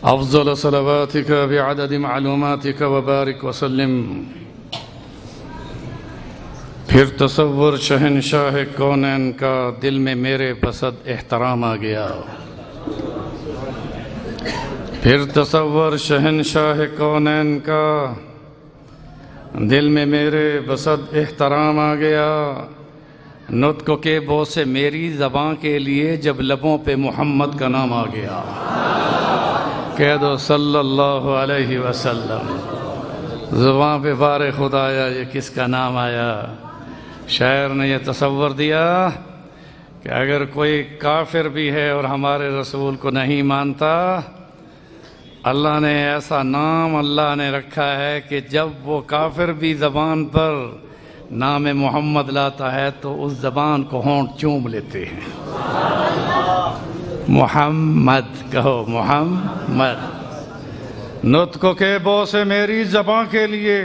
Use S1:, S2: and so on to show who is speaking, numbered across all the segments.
S1: افضل صلواتك بعدد معلوماتك وبارك وسلم۔ پھر تصور شہنشاہ کونین کا دل میں میرے بسد احترام آ گیا۔ پھر تصور شہنشاہ کونین کا دل میں میرے بسد احترام آ گیا۔ نطق کے بو سے میری زباں کے لیے جب لبوں پہ محمد کا نام آ گیا۔ کہہ دو صلی اللہ علیہ وسلم۔ زباں پہ بار خدایا یہ کس کا نام آیا؟ شاعر نے یہ تصور دیا کہ اگر کوئی کافر بھی ہے اور ہمارے رسول کو نہیں مانتا، اللہ نے ایسا نام اللہ نے رکھا ہے کہ جب وہ کافر بھی زبان پر نام محمد لاتا ہے تو اس زبان کو ہونٹ چوم لیتے ہیں۔ محمد کہو، محمد۔ نطق کے بو سے میری زباں کے لیے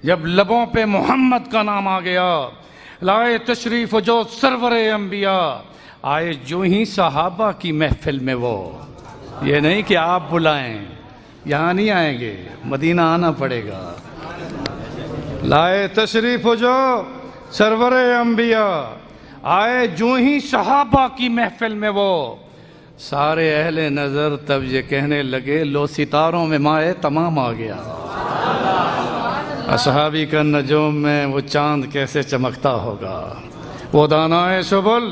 S1: جب لبوں پہ محمد کا نام آ گیا، لائے تشریف جو سرور انبیاء، آئے جو ہی صحابہ کی محفل میں وہ۔ یہ نہیں کہ آپ بلائیں، یہاں نہیں آئیں گے، مدینہ آنا پڑے گا۔ لائے تشریف جو سرور انبیاء، آئے جو ہی صحابہ کی محفل میں وہ۔ سارے اہل نظر تب یہ کہنے لگے لو ستاروں میں مائے تمام آ گیا۔ اصحابی کا نجوم میں وہ چاند کیسے چمکتا ہوگا۔ وہ دانائے سبل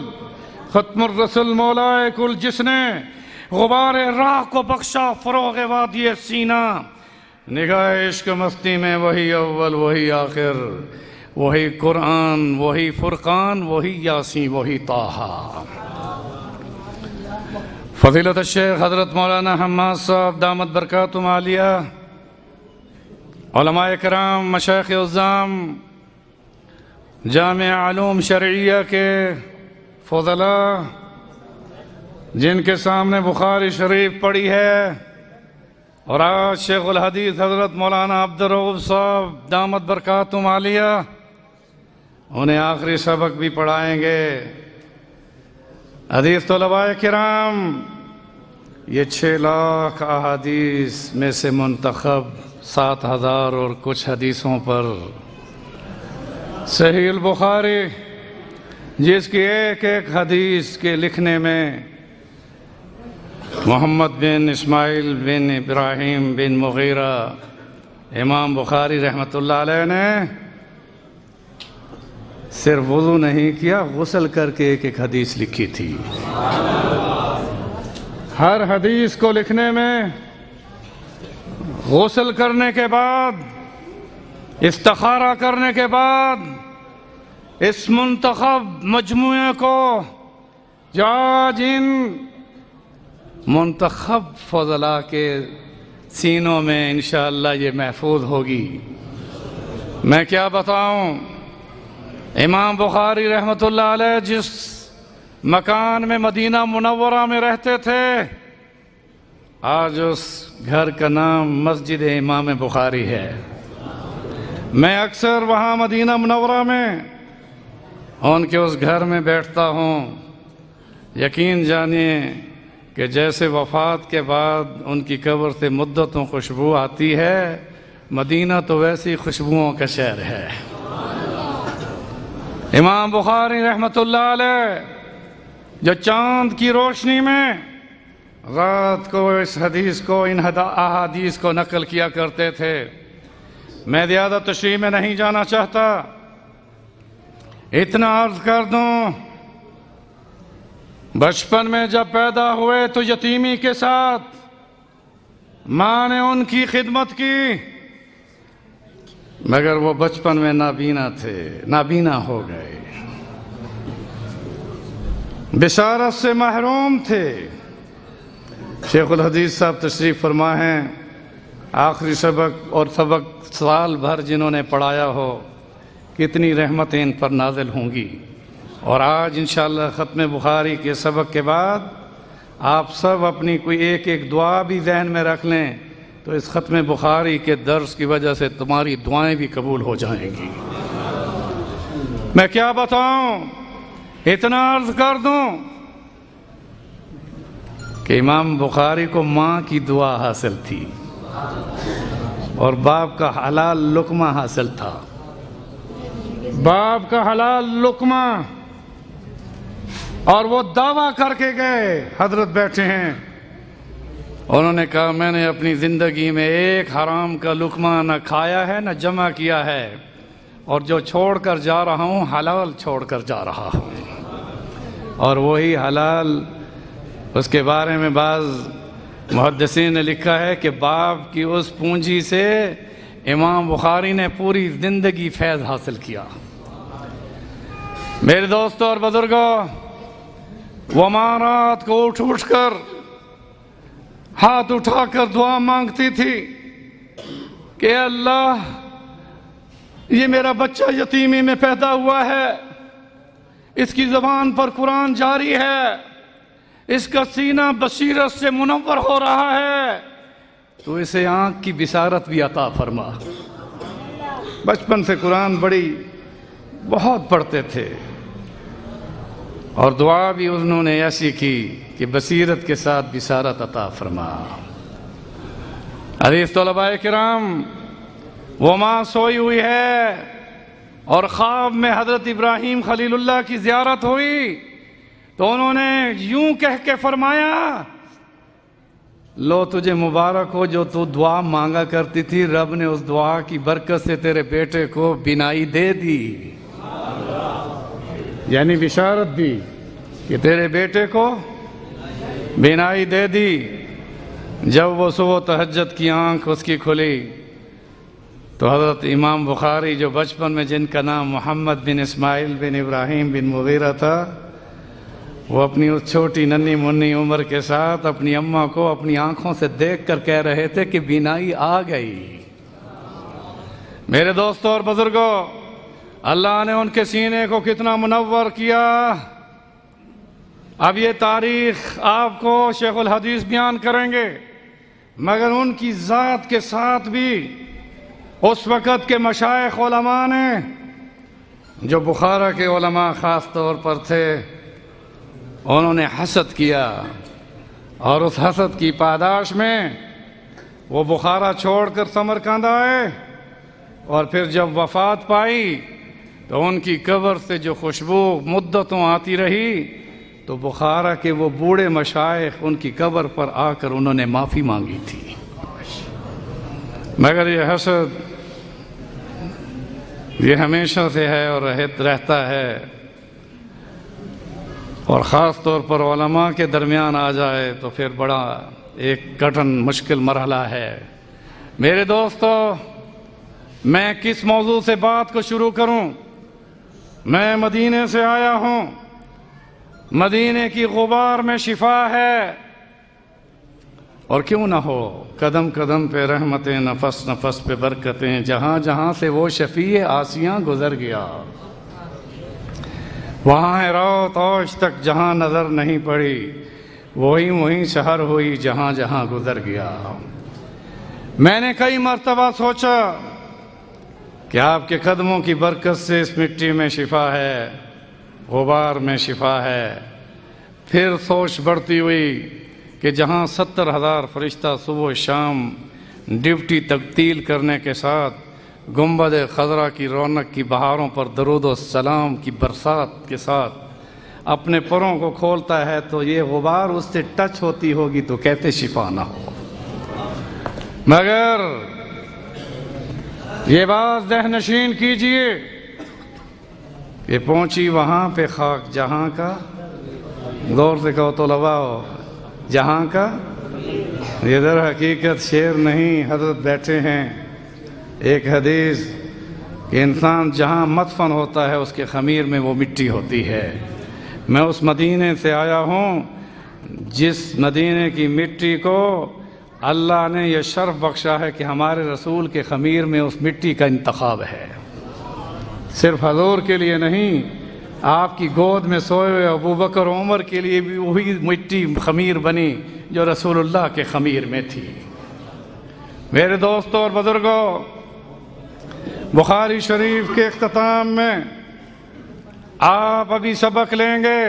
S1: ختم الرسل مولائے کل، جس نے غبار راہ کو بخشا فروغ وادی سینہ۔ نگاہ عشق مستی میں وہی اول وہی آخر، وہی قرآن وہی فرقان وہی یاسین وہی طٰہٰ۔ فضیلت الشیخ حضرت مولانا حماد صاحب دامت برکاتہم عالیہ، علماء کرام، مشائخ عظام، جامع علوم شرعیہ کے فضلاء، جن کے سامنے بخاری شریف پڑھی ہے، اور آج شیخ الحدیث حضرت مولانا عبدالرؤوف صاحب دامت برکاتہم عالیہ انہیں آخری سبق بھی پڑھائیں گے۔ حدیث طلباء کرام، یہ 6 لاکھ احادیث میں سے منتخب 7,000 اور کچھ حدیثوں پر صحیح البخاری، جس کی ایک ایک حدیث کے لکھنے میں محمد بن اسماعیل بن ابراہیم بن مغیرہ امام بخاری رحمۃ اللہ علیہ نے صرف وضو نہیں کیا، غسل کر کے ایک ایک حدیث لکھی تھی۔ ہر حدیث کو لکھنے میں غسل کرنے کے بعد، استخارہ کرنے کے بعد، اس منتخب مجموعے کو جو آج ان منتخب فضلاء کے سینوں میں انشاءاللہ یہ محفوظ ہوگی۔ میں کیا بتاؤں، امام بخاری رحمۃ اللہ علیہ جس مکان میں مدینہ منورہ میں رہتے تھے، آج اس گھر کا نام مسجد امام بخاری ہے۔ میں اکثر وہاں مدینہ منورہ میں ان کے اس گھر میں بیٹھتا ہوں۔ یقین جانیے کہ جیسے وفات کے بعد ان کی قبر سے مدتوں خوشبو آتی ہے، مدینہ تو ویسی خوشبوؤں کا شہر ہے۔ امام بخاری رحمۃ اللہ علیہ جو چاند کی روشنی میں رات کو اس حدیث کو، ان احادیث کو نقل کیا کرتے تھے۔ میں زیادہ تشریح میں نہیں جانا چاہتا، اتنا عرض کر دوں، بچپن میں جب پیدا ہوئے تو یتیمی کے ساتھ ماں نے ان کی خدمت کی، مگر وہ بچپن میں نابینا تھے، نابینا ہو گئے، بشارت سے محروم تھے۔ شیخ الحدیث صاحب تشریف فرما ہیں، آخری سبق اور سبق سال بھر جنہوں نے پڑھایا ہو، کتنی رحمتیں ان پر نازل ہوں گی۔ اور آج انشاءاللہ ختم بخاری کے سبق کے بعد آپ سب اپنی کوئی ایک ایک دعا بھی ذہن میں رکھ لیں، تو اس ختم بخاری کے درس کی وجہ سے تمہاری دعائیں بھی قبول ہو جائیں گی۔ میں کیا بتاؤں، اتنا عرض کر دوں کہ کہ امام بخاری کو ماں کی دعا حاصل تھی اور باپ کا حلال لقمہ حاصل تھا. باپ کا حلال لقمہ. اور وہ دعویٰ کر کے گئے. حضرت بیٹھے ہیں, انہوں نے کہا میں نے اپنی زندگی میں ایک حرام کا لقمہ نہ کھایا ہے نہ جمع کیا ہے, اور جو چھوڑ کر جا رہا ہوں حلال چھوڑ کر جا رہا ہوں. اور وہی حلال, اس کے بارے میں بعض محدثین نے لکھا ہے کہ باپ کی اس پونجی سے امام بخاری نے پوری زندگی فیض حاصل کیا. میرے دوستوں اور بزرگوں, وہ ماں رات کو اٹھ کر ہاتھ اٹھا کر دعا مانگتی تھی کہ اللہ یہ میرا بچہ یتیمی میں پیدا ہوا ہے, اس کی زبان پر قرآن جاری ہے, اس کا سینہ بصیرت سے منور ہو رہا ہے, تو اسے آنکھ کی بصارت بھی عطا فرما. بچپن سے قرآن بہت پڑھتے تھے, اور دعا بھی انہوں نے ایسی کی کہ بصیرت کے ساتھ بصارت عطا فرما. عزیز طلباء کرام, وہ ماں سوئی ہوئی ہے اور خواب میں حضرت ابراہیم خلیل اللہ کی زیارت ہوئی, تو انہوں نے یوں کہہ کے فرمایا, لو تجھے مبارک ہو جو تو دعا مانگا کرتی تھی, رب نے اس دعا کی برکت سے تیرے بیٹے کو بینائی دے دی. یعنی بشارت دی کہ تیرے بیٹے کو بینائی دے دی. جب وہ صبح تہجد کی آنکھ اس کی کھلی تو حضرت امام بخاری, جو بچپن میں جن کا نام محمد بن اسماعیل بن ابراہیم بن مغیرہ تھا, وہ اپنی اس چھوٹی ننھی منی عمر کے ساتھ اپنی اماں کو اپنی آنکھوں سے دیکھ کر کہہ رہے تھے کہ بینائی آ گئی. میرے دوستوں اور بزرگوں, اللہ نے ان کے سینے کو کتنا منور کیا. اب یہ تاریخ آپ کو شیخ الحدیث بیان کریں گے, مگر ان کی ذات کے ساتھ بھی اس وقت کے مشائخ علماء نے, جو بخارا کے علماء خاص طور پر تھے, انہوں نے حسد کیا, اور اس حسد کی پاداش میں وہ بخارا چھوڑ کر سمرقند آئے, اور پھر جب وفات پائی تو ان کی قبر سے جو خوشبو مدتوں آتی رہی, تو بخارا کے وہ بوڑھے مشائخ ان کی قبر پر آ کر انہوں نے معافی مانگی تھی. مگر یہ حسد یہ ہمیشہ سے ہے اور رہتا ہے, اور خاص طور پر علماء کے درمیان آ جائے تو پھر بڑا ایک کٹھن مشکل مرحلہ ہے. میرے دوستو, میں کس موضوع سے بات کو شروع کروں؟ میں مدینے سے آیا ہوں, مدینے کی غبار میں شفا ہے, اور کیوں نہ ہو قدم قدم پہ رحمتیں, نفس نفس پہ برکتیں, جہاں جہاں سے وہ شفیع آسیاں گزر گیا, وہاں ہے روت اوج تک جہاں نظر نہیں پڑی, وہی شہر ہوئی جہاں جہاں گزر گیا. میں نے کئی مرتبہ سوچا کہ آپ کے قدموں کی برکت سے اس مٹی میں شفا ہے, غبار میں شفا ہے. پھر سوچ بڑھتی ہوئی کہ جہاں 70,000 فرشتہ صبح شام ڈیوٹی تبدیل کرنے کے ساتھ گنبد خضرا کی رونق کی بہاروں پر درود و سلام کی برسات کے ساتھ اپنے پروں کو کھولتا ہے, تو یہ غبار اس سے ٹچ ہوتی ہوگی تو کیسے شفا نہ ہو. مگر یہ بات ذہن نشین کیجئے کہ پہنچی وہاں پہ خاک جہاں کا, غور سے کہو تو لواؤ, جہاں کا. یہ در حقیقت شعر نہیں, حضرت بیٹھے ہیں. ایک حدیث کہ انسان جہاں مدفن ہوتا ہے اس کے خمیر میں وہ مٹی ہوتی ہے. میں اس مدینے سے آیا ہوں جس مدینے کی مٹی کو اللہ نے یہ شرف بخشا ہے کہ ہمارے رسول کے خمیر میں اس مٹی کا انتخاب ہے. صرف حضور کے لیے نہیں, آپ کی گود میں سوئے ہوئے ابوبکر عمر کے لیے بھی وہی مٹی خمیر بنی جو رسول اللہ کے خمیر میں تھی. میرے دوستوں اور بزرگوں, بخاری شریف کے اختتام میں آپ ابھی سبق لیں گے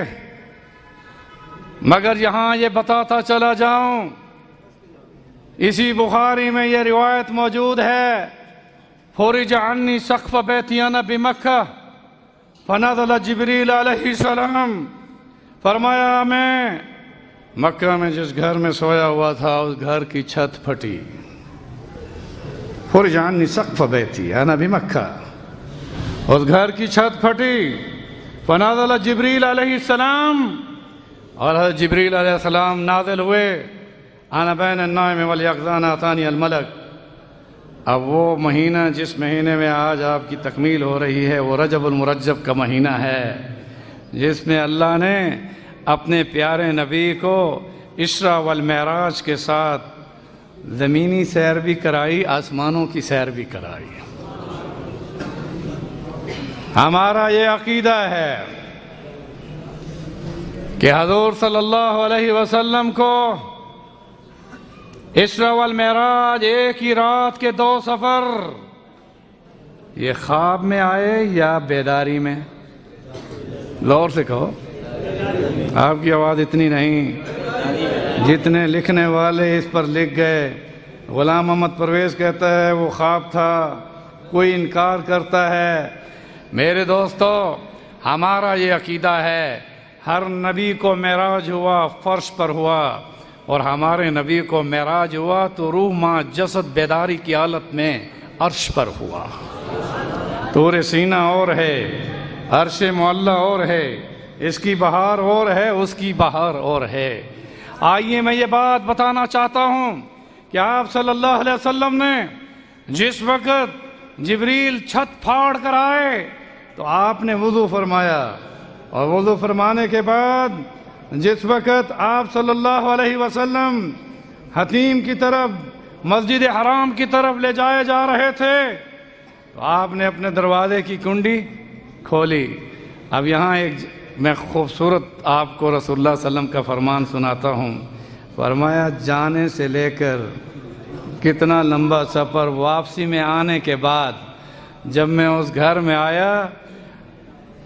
S1: مگر یہاں یہ بتاتا چلا جاؤں، اسی بخاری میں یہ روایت موجود ہے، فرج عنی سقف بیتی انا بمکہ فنزل جبریل علیہ السلام، فرمایا میں مکہ میں جس گھر میں سویا ہوا تھا اس گھر کی چھت پھٹی، فرج عنی سقف بیتی انا بمکہ، اس گھر کی چھت پھٹی، فنزل جبریل علیہ السلام، اور حضرت جبریل علیہ السلام نازل ہوئے، انا بین النائم والیقظان اتانی الملک۔ اب وہ مہینہ جس مہینے میں آج آپ کی تکمیل ہو رہی ہے وہ رجب المرجب کا مہینہ ہے، جس میں اللہ نے اپنے پیارے نبی کو اسراء والمعراج کے ساتھ زمینی سیر بھی کرائی، آسمانوں کی سیر بھی کرائی۔ ہمارا یہ عقیدہ ہے کہ حضور صلی اللہ علیہ وسلم کو اسراء والمعراج ایک ہی رات کے 2 سفر، یہ خواب میں آئے یا بیداری میں؟ زور سے کہو، آپ کی آواز اتنی نہیں، جتنے لکھنے والے اس پر لکھ گئے۔ غلام محمد پرویز کہتا ہے وہ خواب تھا، کوئی انکار کرتا ہے۔ میرے دوستو، ہمارا یہ عقیدہ ہے ہر نبی کو معراج ہوا فرش پر ہوا، اور ہمارے نبی کو معراج ہوا تو روح ماں جسد بیداری کی حالت میں عرش پر ہوا۔ طور سینہ اور ہے، عرش معلی اور ہے، اس کی بہار اور ہے، اس کی بہار اور ہے۔ آئیے میں یہ بات بتانا چاہتا ہوں کہ آپ صلی اللہ علیہ وسلم نے جس وقت جبریل چھت پھاڑ کر آئے تو آپ نے وضو فرمایا، اور وضو فرمانے کے بعد جس وقت آپ صلی اللہ علیہ وسلم حتیم کی طرف مسجد حرام کی طرف لے جائے جا رہے تھے تو آپ نے اپنے دروازے کی کنڈی کھولی۔ اب یہاں ایک میں خوبصورت آپ کو رسول اللہ صلی اللہ علیہ وسلم کا فرمان سناتا ہوں۔ فرمایا جانے سے لے کر کتنا لمبا سفر، واپسی میں آنے کے بعد جب میں اس گھر میں آیا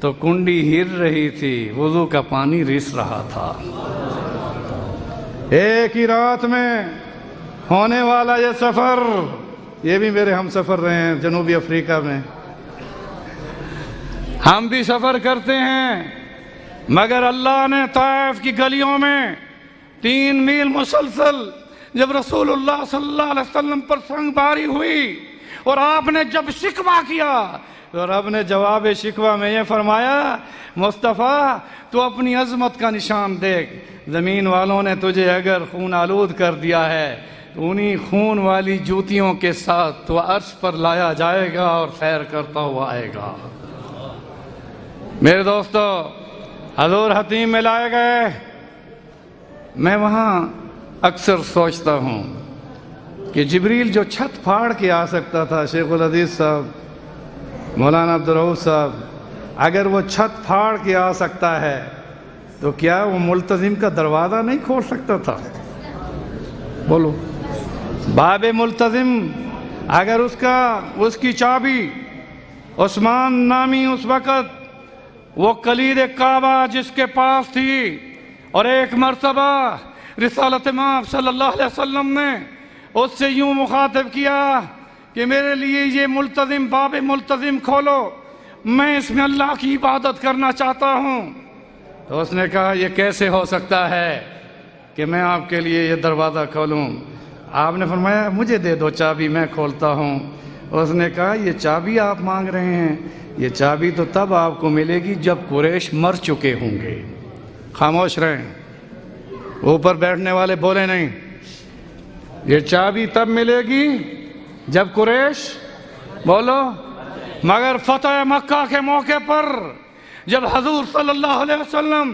S1: تو کنڈی ہل رہی تھی، وضو کا پانی رس رہا تھا۔ ایک ہی رات میں ہونے والا یہ سفر، یہ بھی میرے ہم سفر رہے ہیں جنوبی افریقہ میں، ہم بھی سفر کرتے ہیں، مگر اللہ نے طائف کی گلیوں میں 3 میل مسلسل جب رسول اللہ صلی اللہ علیہ وسلم پر سنگ باری ہوئی اور آپ نے جب شکوہ کیا تو رب نے جواب شکوہ میں یہ فرمایا، مصطفیٰ تو اپنی عظمت کا نشان دیکھ، زمین والوں نے تجھے اگر خون آلود کر دیا ہے تو انہی خون والی جوتیوں کے ساتھ تو عرش پر لایا جائے گا اور سیر کرتا ہوا آئے گا۔ میرے دوستو، حضور حتیم میں لائے گئے، میں وہاں اکثر سوچتا ہوں کہ جبریل جو چھت پھاڑ کے آ سکتا تھا، شیخ الحدیث صاحب مولانا عبدالرؤوف صاحب، اگر وہ چھت پھاڑ کے آ سکتا ہے تو کیا وہ ملتزم کا دروازہ نہیں کھول سکتا تھا؟ بولو، باب ملتزم اگر اس کی چابی عثمان نامی اس وقت وہ کلید کعبہ جس کے پاس تھی، اور ایک مرتبہ رسالت مآب صلی اللہ علیہ وسلم نے اس سے یوں مخاطب کیا کہ میرے لیے یہ ملتزم باب ملتزم کھولو، میں اس میں اللہ کی عبادت کرنا چاہتا ہوں، تو اس نے کہا یہ کیسے ہو سکتا ہے کہ میں آپ کے لیے یہ دروازہ کھولوں؟ آپ نے فرمایا مجھے دے دو چابی، میں کھولتا ہوں۔ اس نے کہا یہ چابی آپ مانگ رہے ہیں، یہ چابی تو تب آپ کو ملے گی جب قریش مر چکے ہوں گے۔ خاموش رہیں، اوپر بیٹھنے والے بولے نہیں، یہ چابی تب ملے گی جب قریش، بولو، مگر فتح مکہ کے موقع پر جب حضور صلی اللہ علیہ وسلم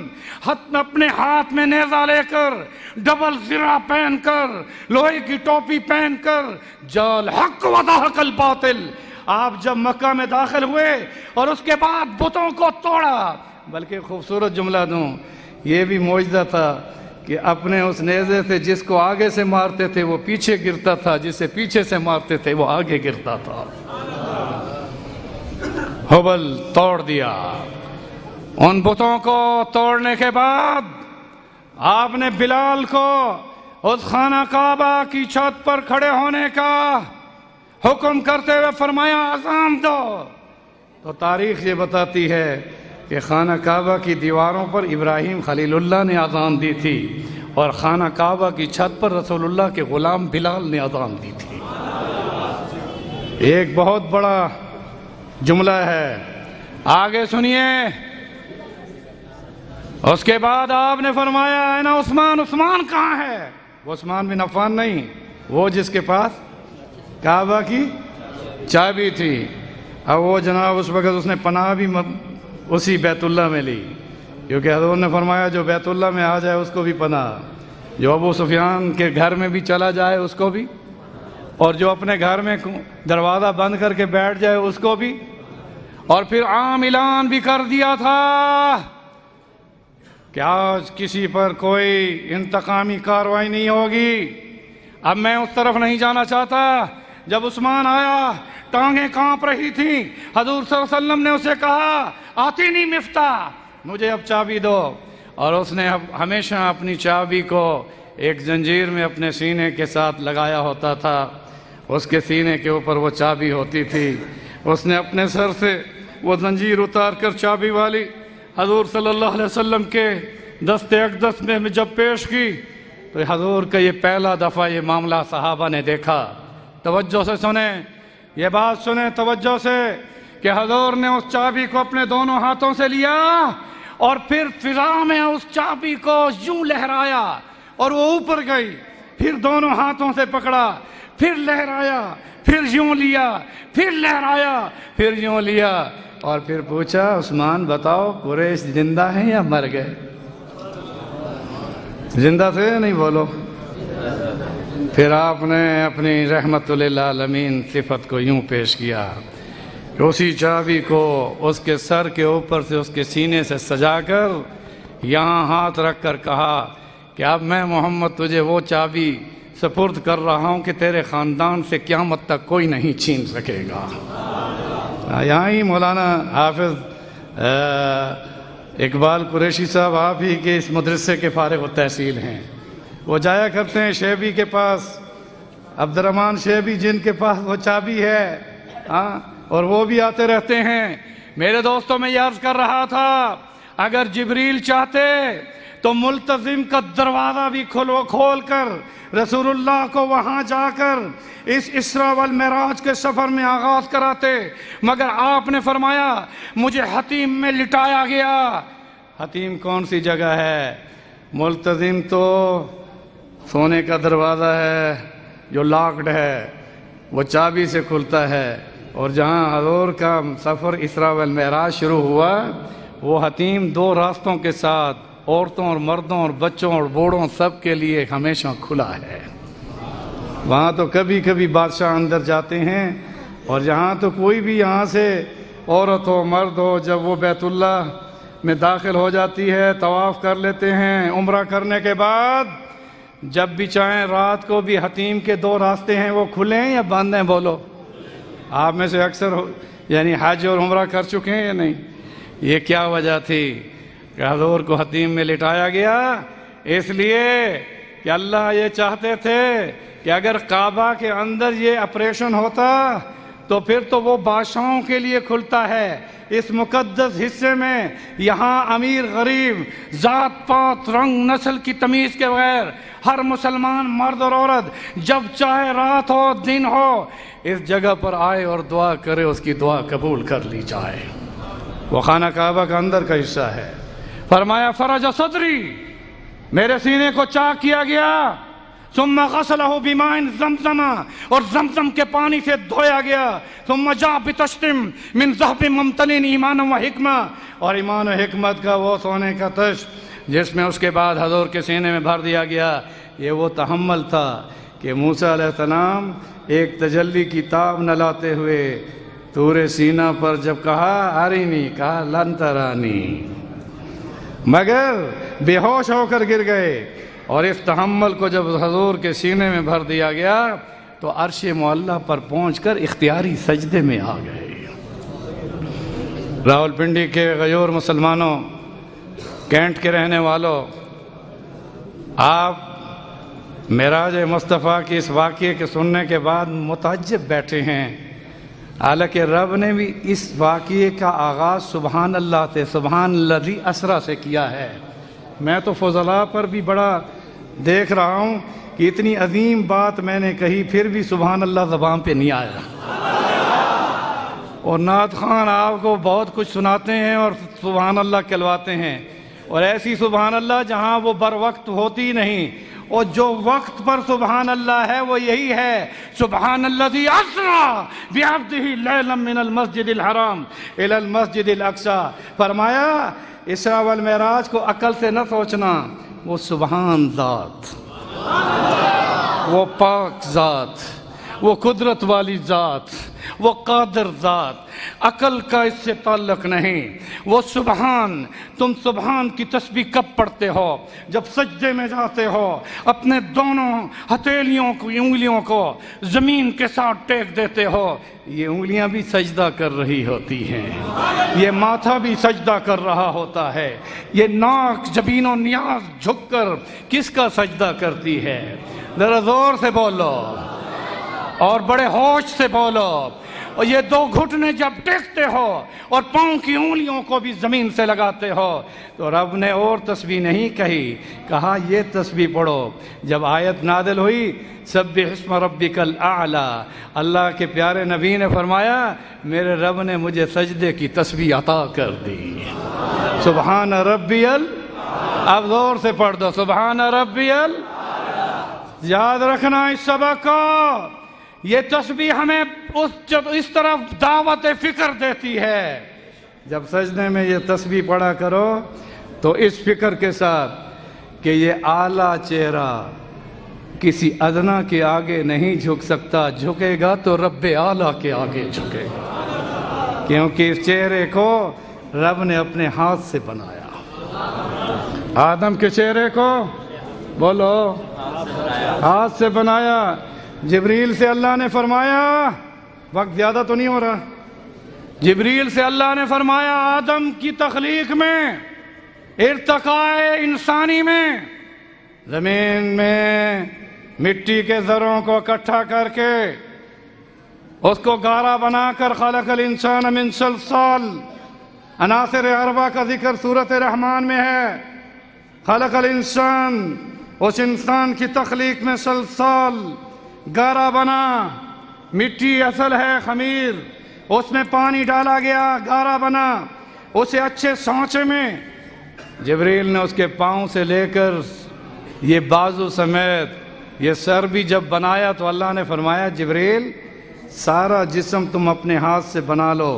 S1: اپنے ہاتھ میں نیزہ لے کر، ڈبل زرہ پہن کر، لوہے کی ٹوپی پہن کر، جال حق و زہق الباطل، آپ جب مکہ میں داخل ہوئے اور اس کے بعد بتوں کو توڑا، بلکہ خوبصورت جملہ دوں، یہ بھی معجزہ تھا کہ اپنے اس نیزے سے جس کو آگے سے مارتے تھے وہ پیچھے گرتا تھا، جسے پیچھے سے مارتے تھے وہ آگے گرتا تھا۔ حبل توڑ دیا۔ ان بتوں کو توڑنے کے بعد آپ نے بلال کو اس خانہ کعبہ کی چھت پر کھڑے ہونے کا حکم کرتے ہوئے فرمایا اذان دو، تو تاریخ یہ بتاتی ہے کہ خانہ کعبہ کی دیواروں پر ابراہیم خلیل اللہ نے اذان دی تھی اور خانہ کعبہ کی چھت پر رسول اللہ کے غلام بلال نے اذان دی تھی۔ ایک بہت بڑا جملہ ہے، آگے سنیے۔ اس کے بعد آپ نے فرمایا اے نا عثمان، عثمان کہاں ہے؟ وہ عثمان بن عفان نہیں، وہ جس کے پاس کعبہ کی چابی تھی۔ اب وہ جناب اس وقت اس نے پناہ بھی اسی بیت اللہ میں لی، کیونکہ حضور نے فرمایا جو بیت اللہ میں آ جائے اس کو بھی پناہ، جو ابو سفیان کے گھر میں بھی چلا جائے اس کو بھی، اور جو اپنے گھر میں دروازہ بند کر کے بیٹھ جائے اس کو بھی۔ اور پھر عام اعلان بھی کر دیا تھا کہ آج کسی پر کوئی انتقامی کارروائی نہیں ہوگی۔ اب میں اس طرف نہیں جانا چاہتا۔ جب عثمان آیا ٹانگیں کانپ رہی تھیں، حضور صلی اللہ علیہ وسلم نے اسے کہا آتی نہیں مفتاح، مجھے اب چابی دو۔ اور اس نے اب ہمیشہ اپنی چابی کو ایک زنجیر میں اپنے سینے کے ساتھ لگایا ہوتا تھا، اس کے سینے کے اوپر وہ چابی ہوتی تھی۔ اس نے اپنے سر سے وہ زنجیر اتار کر چابی والی حضور صلی اللہ علیہ وسلم کے دست اقدس میں جب پیش کی تو حضور کا یہ پہلا دفعہ یہ معاملہ صحابہ نے دیکھا۔ توجہ سے سنیں، یہ بات سنیں توجہ سے کہ حضور نے اس چابی کو اپنے دونوں ہاتھوں سے لیا اور پھر فضا میں اس چابی کو یوں لہرایا اور وہ اوپر گئی، پھر دونوں ہاتھوں سے پکڑا، پھر لہرایا، پھر یوں لیا، پھر لہرایا، پھر یوں لیا، اور پھر پوچھا عثمان بتاؤ قریش زندہ ہیں یا مر گئے؟ زندہ تھے یا نہیں؟ بولو۔ پھر آپ نے اپنی رحمت للعالمین صفت کو یوں پیش کیا کہ اسی چابی کو اس کے سر کے اوپر سے اس کے سینے سے سجا کر یہاں ہاتھ رکھ کر کہا کہ اب میں محمد تجھے وہ چابی سپرد کر رہا ہوں کہ تیرے خاندان سے قیامت تک کوئی نہیں چھین سکے گا۔ یہاں ہی مولانا حافظ اقبال قریشی صاحب آپ ہی کے اس مدرسے کے فارغ التحصیل ہیں، وہ جایا کرتے ہیں شیبی کے پاس، عبد الرحمن شیبی جن کے پاس وہ چابی ہے، اور وہ بھی آتے رہتے ہیں۔ میرے دوستوں میں یہ عرض کر رہا تھا اگر جبریل چاہتے تو ملتزم کا دروازہ بھی کھول کر رسول اللہ کو وہاں جا کر اس اسراء والمعراج کے سفر میں آغاز کراتے، مگر آپ نے فرمایا مجھے حتیم میں لٹایا گیا۔ حتیم کون سی جگہ ہے؟ ملتزم تو سونے کا دروازہ ہے جو لاکڈ ہے، وہ چابی سے کھلتا ہے، اور جہاں حضور کا سفر اسراء والمعراج شروع ہوا وہ حتیم دو راستوں کے ساتھ عورتوں اور مردوں اور بچوں اور بوڑھوں سب کے لیے ہمیشہ کھلا ہے۔ وہاں تو کبھی کبھی بادشاہ اندر جاتے ہیں، اور جہاں تو کوئی بھی یہاں سے عورت ہو مرد ہو جب وہ بیت اللہ میں داخل ہو جاتی ہے طواف کر لیتے ہیں، عمرہ کرنے کے بعد جب بھی چاہیں رات کو بھی حتیم کے دو راستے ہیں وہ کھلیں یا بند ہیں؟ بولو۔ آپ میں سے اکثر یعنی حج اور عمرہ کر چکے ہیں یا نہیں؟ یہ کیا وجہ تھی کہ حضور کو حتیم میں لٹایا گیا؟ اس لیے کہ اللہ یہ چاہتے تھے کہ اگر کعبہ کے اندر یہ آپریشن ہوتا تو پھر تو وہ بادشاہوں کے لیے کھلتا ہے، اس مقدس حصے میں یہاں امیر غریب ذات پات رنگ نسل کی تمیز کے بغیر ہر مسلمان مرد اور عورت جب چاہے رات ہو دن ہو اس جگہ پر آئے اور دعا کرے، اس کی دعا قبول کر لی جائے۔ وہ خانہ کعبہ کا اندر کا حصہ ہے۔ فرمایا فرج صدری، میرے سینے کو چاک کیا گیا، ثم غسلہ بماء زمزم، اور زمزم کے پانی سے دھویا گیا، ثم جاء بتشتم من ذهب ممتلئ ایمانا و حکمہ، اور ایمان و حکمت کا وہ سونے کا تشت جس میں اس کے بعد حضور کے سینے میں بھر دیا گیا۔ یہ وہ تحمل تھا کہ موسیٰ علیہ السلام ایک تجلی کی تاب نہ لاتے ہوئے طور سینہ پر جب کہا ارینی، کہا لن ترانی، مگر بے ہوش ہو کر گر گئے، اور اس تحمل کو جب حضور کے سینے میں بھر دیا گیا تو عرش معلیٰ پر پہنچ کر اختیاری سجدے میں آ گئے۔ راولپنڈی کے غیور مسلمانوں، کینٹ کے رہنے والوں، آپ معراج مصطفیٰ کی اس واقعے کے سننے کے بعد متعجب بیٹھے ہیں، حالانکہ رب نے بھی اس واقعے کا آغاز سبحان اللہ سے، سبحان الذی اسریٰ سے کیا ہے۔ میں تو فضلاء پر بھی بڑا دیکھ رہا ہوں کہ اتنی عظیم بات میں نے کہی پھر بھی سبحان اللہ زبان پہ نہیں آیا، اور نعت خان آپ کو بہت کچھ سناتے ہیں اور سبحان اللہ کہلواتے ہیں، اور ایسی سبحان اللہ جہاں وہ بر وقت ہوتی نہیں، اور جو وقت پر سبحان اللہ ہے وہ یہی ہے، سبحان الذی اسریٰ بعبدہ لیلا من المسجد الحرام الی المسجد الاقصی۔ فرمایا اسراء والمعراج کو عقل سے نہ سوچنا، وہ سبحان ذات، وہ پاک ذات، وہ قدرت والی ذات، وہ قادر ذات، عقل کا اس سے تعلق نہیں۔ وہ سبحان، تم سبحان کی تسبیح کب پڑھتے ہو؟ جب سجدے میں جاتے ہو، اپنے دونوں ہتھیلیوں کو، انگلیوں کو زمین کے ساتھ ٹیک دیتے ہو، یہ انگلیاں بھی سجدہ کر رہی ہوتی ہیں، یہ ماتھا بھی سجدہ کر رہا ہوتا ہے، یہ ناک، جبین و نیاز جھک کر کس کا سجدہ کرتی ہے؟ ذرا زور سے بولو اور بڑے ہوش سے بولو۔ اور یہ دو گھٹنے جب ٹیکتے ہو اور پاؤں کی انگلیوں کو بھی زمین سے لگاتے ہو، تو رب نے اور تسبیح نہیں کہی، کہا یہ تسبیح پڑھو۔ جب آیت نازل ہوئی سبح اسم ربک الاعلی، اللہ کے پیارے نبی نے فرمایا میرے رب نے مجھے سجدے کی تسبیح عطا کر دی۔ سبحان ربی اب زور سے پڑھ دو، سبحان ربی یاد رکھنا اس سبق کو، یہ تسبیح ہمیں اس طرف دعوت فکر دیتی ہے۔ جب سجدے میں یہ تسبیح پڑھا کرو تو اس فکر کے ساتھ کہ یہ اعلیٰ چہرہ کسی ادنا کے آگے نہیں جھک سکتا، جھکے گا تو رب اعلیٰ کے آگے جھکے گا، کیونکہ اس چہرے کو رب نے اپنے ہاتھ سے بنایا۔ آدم کے چہرے کو بولو ہاتھ سے بنایا۔ جبریل سے اللہ نے فرمایا، وقت زیادہ تو نہیں ہو رہا، جبریل سے اللہ نے فرمایا آدم کی تخلیق میں، ارتقاء انسانی میں، زمین میں مٹی کے ذروں کو اکٹھا کر کے اس کو گارا بنا کر خلق الانسان من صلصال، عناصر اربعہ کا ذکر سورۃ رحمان میں ہے۔ خلق الانسان، اس انسان کی تخلیق میں صلصال گارا بنا، مٹی اصل ہے خمیر، اس میں پانی ڈالا گیا، گارا بنا، اسے اچھے سانچے میں جبریل نے اس کے پاؤں سے لے کر یہ بازو سمیت یہ سر بھی جب بنایا تو اللہ نے فرمایا جبریل سارا جسم تم اپنے ہاتھ سے بنا لو،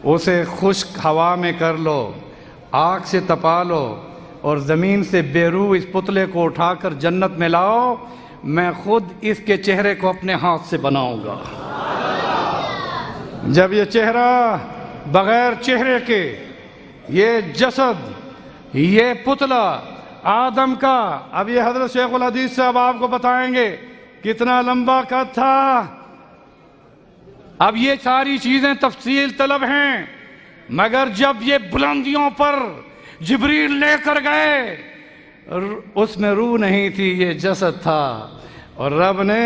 S1: اسے خشک ہوا میں کر لو، آگ سے تپا لو، اور زمین سے بے روح اس پتلے کو اٹھا کر جنت میں لاؤ، میں خود اس کے چہرے کو اپنے ہاتھ سے بناؤں گا۔ جب یہ چہرہ بغیر چہرے کے، یہ جسد، یہ پتلا آدم کا، اب یہ حضرت شیخ الحدیث صاحب آپ کو بتائیں گے کتنا لمبا قد تھا۔ اب یہ ساری چیزیں تفصیل طلب ہیں، مگر جب یہ بلندیوں پر جبریل لے کر گئے، اس میں روح نہیں تھی، یہ جسد تھا، اور رب نے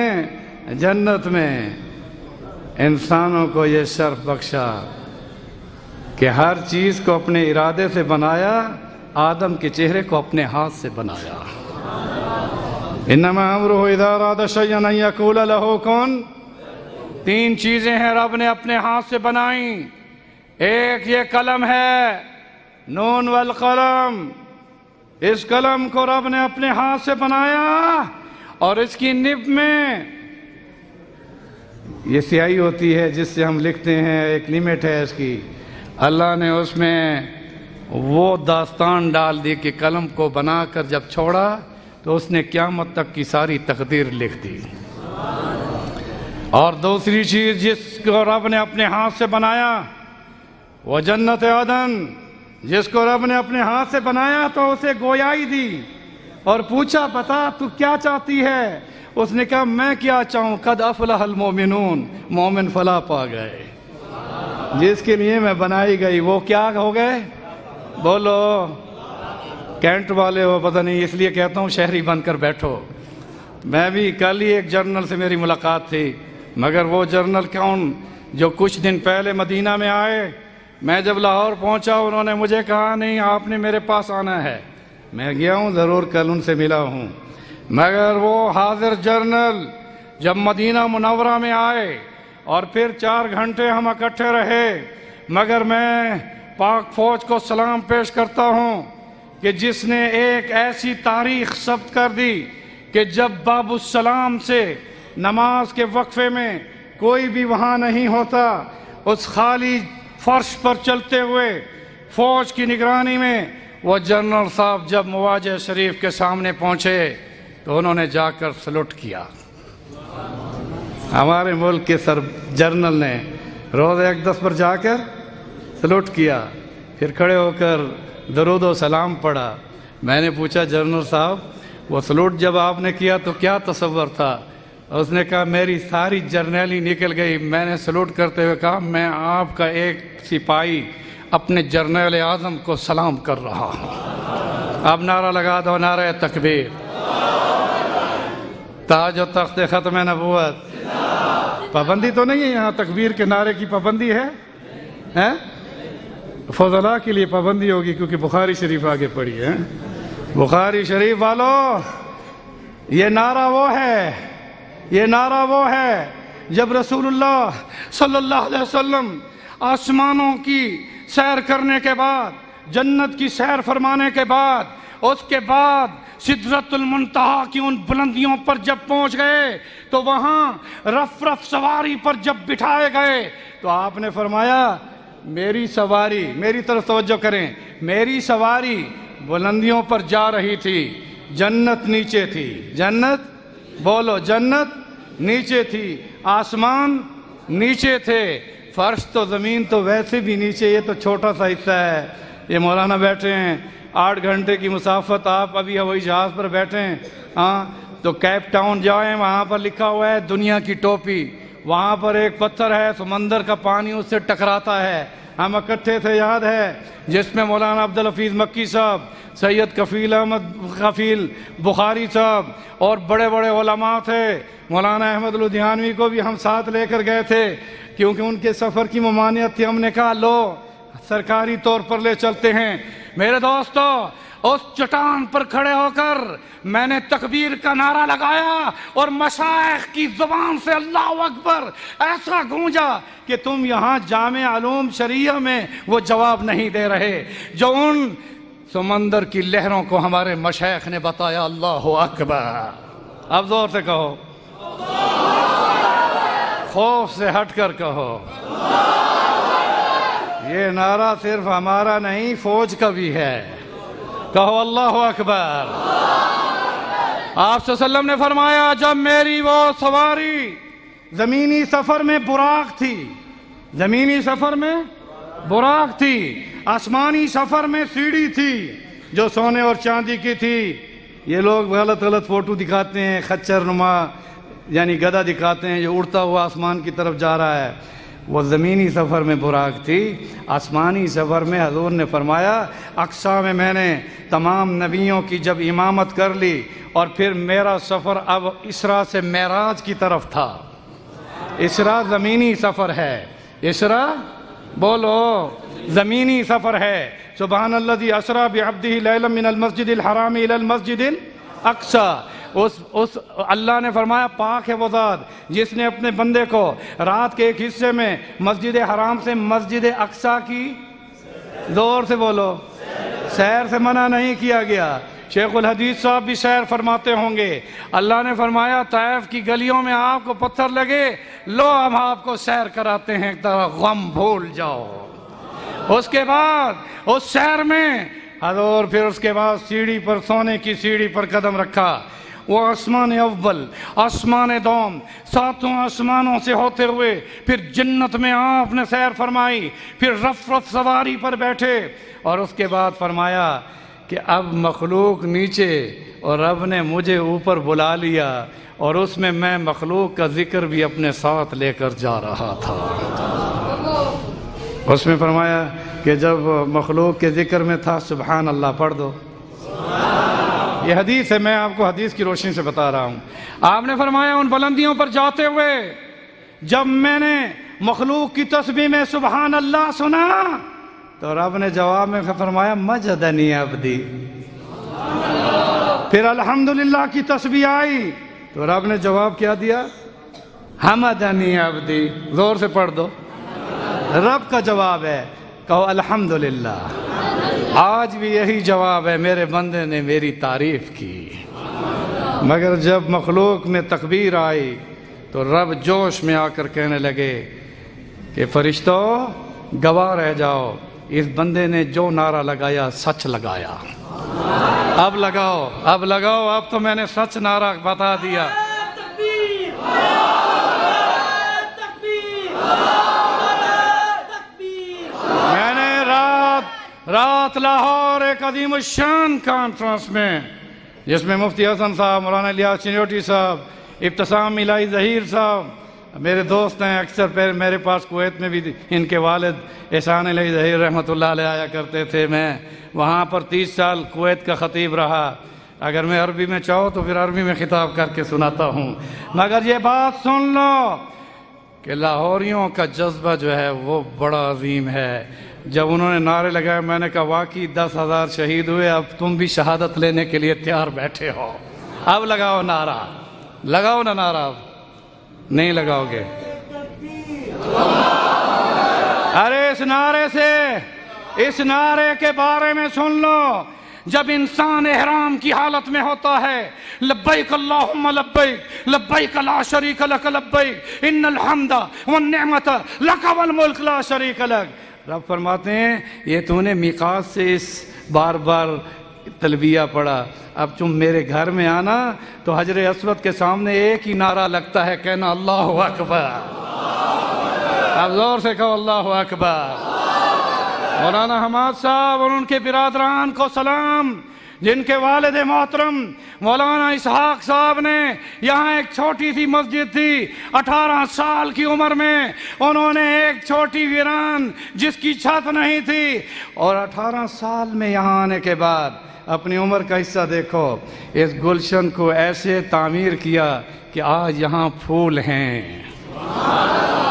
S1: جنت میں انسانوں کو یہ شرف بخشا کہ ہر چیز کو اپنے ارادے سے بنایا، آدم کے چہرے کو اپنے ہاتھ سے بنایا۔ انما امرہ اذا اراد شیئا ان یقول لہ کن، تین چیزیں ہیں رب نے اپنے ہاتھ سے بنائیں، ایک یہ قلم ہے، نون والقلم، اس قلم کو رب نے اپنے ہاتھ سے بنایا، اور اس کی نب میں یہ سیاہی ہوتی ہے جس سے ہم لکھتے ہیں، ایک لمٹ ہے اس کی، اللہ نے اس میں وہ داستان ڈال دی کہ قلم کو بنا کر جب چھوڑا تو اس نے قیامت تک کی ساری تقدیر لکھ دی۔ اور دوسری چیز جس کو رب نے اپنے ہاتھ سے بنایا وہ جنت عدن، جس کو رب نے اپنے ہاتھ سے بنایا تو اسے گویائی دی اور پوچھا بتا تو کیا چاہتی ہے؟ اس نے کہا میں کیا چاہوں، قد افلح المومنون، مومن فلاح پا گئے، جس کے لیے میں بنائی گئی وہ کیا ہو گئے؟ بولو کینٹ والے ہو پتہ نہیں، اس لیے کہتا ہوں شہری بن کر بیٹھو۔ میں بھی کل ہی ایک جرنل سے میری ملاقات تھی، مگر وہ جرنل کون جو کچھ دن پہلے مدینہ میں آئے۔ میں جب لاہور پہنچا انہوں نے مجھے کہا نہیں آپ نے میرے پاس آنا ہے۔ میں گیا ہوں، ضرور کل ان سے ملا ہوں، مگر وہ حاضر جرنل جب مدینہ منورہ میں آئے اور پھر 4 گھنٹے ہم اکٹھے رہے، مگر میں پاک فوج کو سلام پیش کرتا ہوں کہ جس نے ایک ایسی تاریخ ثبت کر دی کہ جب باب السلام سے نماز کے وقفے میں کوئی بھی وہاں نہیں ہوتا، اس خالی فرش پر چلتے ہوئے فوج کی نگرانی میں وہ جنرل صاحب جب مواجہ شریف کے سامنے پہنچے تو انہوں نے جا کر سلوٹ کیا۔ ہمارے ملک کے جنرل نے روز اقدس پر جا کر سلوٹ کیا، پھر کھڑے ہو کر درود و سلام پڑھا۔ میں نے پوچھا جنرل صاحب وہ سلوٹ جب آپ نے کیا تو کیا تصور تھا؟ اس نے کہا میری ساری جرنیلی نکل گئی، میں نے سلوٹ کرتے ہوئے کہا میں آپ کا ایک سپاہی اپنے جرنیل اعظم کو سلام کر رہا ہوں۔ اب نعرہ لگا دو، نعرہ تکبیر، تاج و تخت ختم نبوت۔ پابندی تو نہیں ہے یہاں تکبیر کے نعرے کی پابندی ہے؟ فضلاء کے لیے پابندی ہوگی کیونکہ بخاری شریف آگے پڑھی ہے۔ بخاری شریف والو، یہ نعرہ وہ ہے، یہ نعرہ وہ ہے جب رسول اللہ صلی اللہ علیہ وسلم آسمانوں کی سیر کرنے کے بعد، جنت کی سیر فرمانے کے بعد، اس کے بعد سدرۃ المنتہا کی ان بلندیوں پر جب پہنچ گئے تو وہاں رف سواری پر جب بٹھائے گئے تو آپ نے فرمایا میری سواری، میری طرف توجہ کریں، میری سواری بلندیوں پر جا رہی تھی، جنت نیچے تھی، جنت بولو، جنت نیچے تھی، آسمان نیچے تھے، فرش تو زمین تو ویسے بھی نیچے، یہ تو چھوٹا سا حصہ ہے۔ یہ مولانا بیٹھے ہیں 8 گھنٹے کی مسافت، آپ ابھی ہوائی جہاز پر بیٹھے ہیں، ہاں تو کیپ ٹاؤن جائیں، وہاں پر لکھا ہوا ہے دنیا کی ٹوپی، وہاں پر ایک پتھر ہے، سمندر کا پانی اس سے ٹکراتا ہے۔ ہم اکٹھے تھے، یاد ہے، جس میں مولانا عبدالحفیظ مکی صاحب، سید کفیل احمد کفیل بخاری صاحب اور بڑے بڑے علماء تھے۔ مولانا احمد لدھیانوی کو بھی ہم ساتھ لے کر گئے تھے کیونکہ ان کے سفر کی ممانعت تھی۔ ہم نے کہا لو سرکاری طور پر لے چلتے ہیں۔ میرے دوستو، اس چٹان پر کھڑے ہو کر میں نے تکبیر کا نعرہ لگایا اور مشائخ کی زبان سے اللہ اکبر ایسا گونجا کہ تم یہاں جامع علوم شریعہ میں وہ جواب نہیں دے رہے جو ان سمندر کی لہروں کو ہمارے مشائخ نے بتایا۔ اللہ اکبر، اب زور سے کہو، خوف سے ہٹ کر کہو۔ یہ نعرہ صرف ہمارا نہیں، فوج کا بھی ہے، کہو اللہ اکبر۔ آپ صلی اللہ علیہ وسلم نے فرمایا جب میری وہ سواری زمینی سفر میں براق تھی، زمینی سفر میں براق تھی، آسمانی سفر میں سیڑھی تھی جو سونے اور چاندی کی تھی۔ یہ لوگ غلط فوٹو دکھاتے ہیں، خچر نما یعنی گدھا دکھاتے ہیں جو اڑتا ہوا آسمان کی طرف جا رہا ہے، وہ زمینی سفر میں براق تھی۔ آسمانی سفر میں حضور نے فرمایا اقصیٰ میں نے تمام نبیوں کی جب امامت کر لی اور پھر میرا سفر اب اسراء سے معراج کی طرف تھا۔ اسراء زمینی سفر ہے، اسراء بولو زمینی سفر ہے۔ سبحان الذی اسریٰ بعبدہ لیلا من المسجد الحرام الی المسجد الاقصیٰ، اس اللہ نے فرمایا پاک ہے وہ ذات جس نے اپنے بندے کو رات کے ایک حصے میں مسجد حرام سے مسجد اقصیٰ کی، زور سے بولو، سیر سے منع نہیں کیا گیا۔ شیخ الحدیث صاحب بھی سیر فرماتے ہوں گے۔ اللہ نے فرمایا طائف کی گلیوں میں آپ کو پتھر لگے، لو ہم آپ کو سیر کراتے ہیں، غم بھول جاؤ۔ اس کے بعد اس سیر میں حضور پھر اس کے بعد سیڑھی پر، سونے کی سیڑھی پر قدم رکھا۔ وہ آسمان اول، آسمان دوم، 7 آسمانوں سے ہوتے ہوئے پھر جنت میں آپ نے سیر فرمائی، پھر رف سواری پر بیٹھے اور اس کے بعد فرمایا کہ اب مخلوق نیچے اور رب نے مجھے اوپر بلا لیا اور اس میں مخلوق کا ذکر بھی اپنے ساتھ لے کر جا رہا تھا۔ اس میں فرمایا کہ جب مخلوق کے ذکر میں تھا سبحان اللہ پڑھ دو، یہ حدیث ہے، میں آپ کو حدیث کی روشنی سے بتا رہا ہوں۔ آپ نے فرمایا ان بلندیوں پر جاتے ہوئے جب میں نے مخلوق کی تسبیح میں سبحان اللہ سنا تو رب نے جواب میں فرمایا مجدنی عبدی۔ پھر الحمدللہ کی تسبیح آئی تو رب نے جواب کیا دیا؟ حمدنی عبدی۔ زور سے پڑھ دو، رب کا جواب ہے، کہو الحمدللہ۔ آج بھی یہی جواب ہے، میرے بندے نے میری تعریف کی۔ مگر جب مخلوق میں تکبیر آئی تو رب جوش میں آ کر کہنے لگے کہ فرشتوں گواہ رہ جاؤ، اس بندے نے جو نعرہ لگایا سچ لگایا۔ اب لگاؤ، اب لگاؤ، اب تو میں نے سچ نعرہ بتا دیا۔ میں نے رات لاہور ایک عظیم الشان کانفرنس میں، جس میں مفتی حسن صاحب، مولانا الیاس چنوٹی صاحب، ابتسام الہی ظہیر صاحب میرے دوست ہیں، اکثر میرے پاس کویت میں بھی ان کے والد احسان الہی ظہیر رحمۃ اللہ علیہ آیا کرتے تھے۔ میں وہاں پر 30 سال کویت کا خطیب رہا۔ اگر میں عربی میں چاہوں تو پھر عربی میں خطاب کر کے سناتا ہوں، مگر یہ بات سن لو کہ لاہوریوں کا جذبہ جو ہے وہ بڑا عظیم ہے۔ جب انہوں نے نعرے لگائے میں نے کہا واقعی 10,000 شہید ہوئے، اب تم بھی شہادت لینے کے لیے تیار بیٹھے ہو، اب لگاؤ نعرہ، لگاؤ نا نعرہ۔ اب نہیں لگاؤ گے؟ ارے اس نعرے کے بارے میں سن لو، جب انسان احرام کی حالت میں ہوتا ہے، لبیک اللہم لبیک لبیک لا شریک لک لبیک ان الحمد والنعمت لک والملک لا شریک لک، رب فرماتے ہیں یہ تو نے میقات سے اس بار بار تلبیہ پڑھا، اب تم میرے گھر میں آنا تو حجر اسود کے سامنے ایک ہی نعرہ لگتا ہے، کہنا اللہ اکبر۔ اب زور سے کہو اللہ اکبر۔ مولانا حماد صاحب اور ان کے برادران کو سلام، جن کے والد محترم مولانا اسحاق صاحب نے یہاں ایک چھوٹی سی مسجد تھی، 18 سال کی عمر میں انہوں نے ایک چھوٹی ویران جس کی چھت نہیں تھی، اور 18 سال میں یہاں آنے کے بعد اپنی عمر کا حصہ دیکھو، اس گلشن کو ایسے تعمیر کیا کہ آج یہاں پھول ہیں،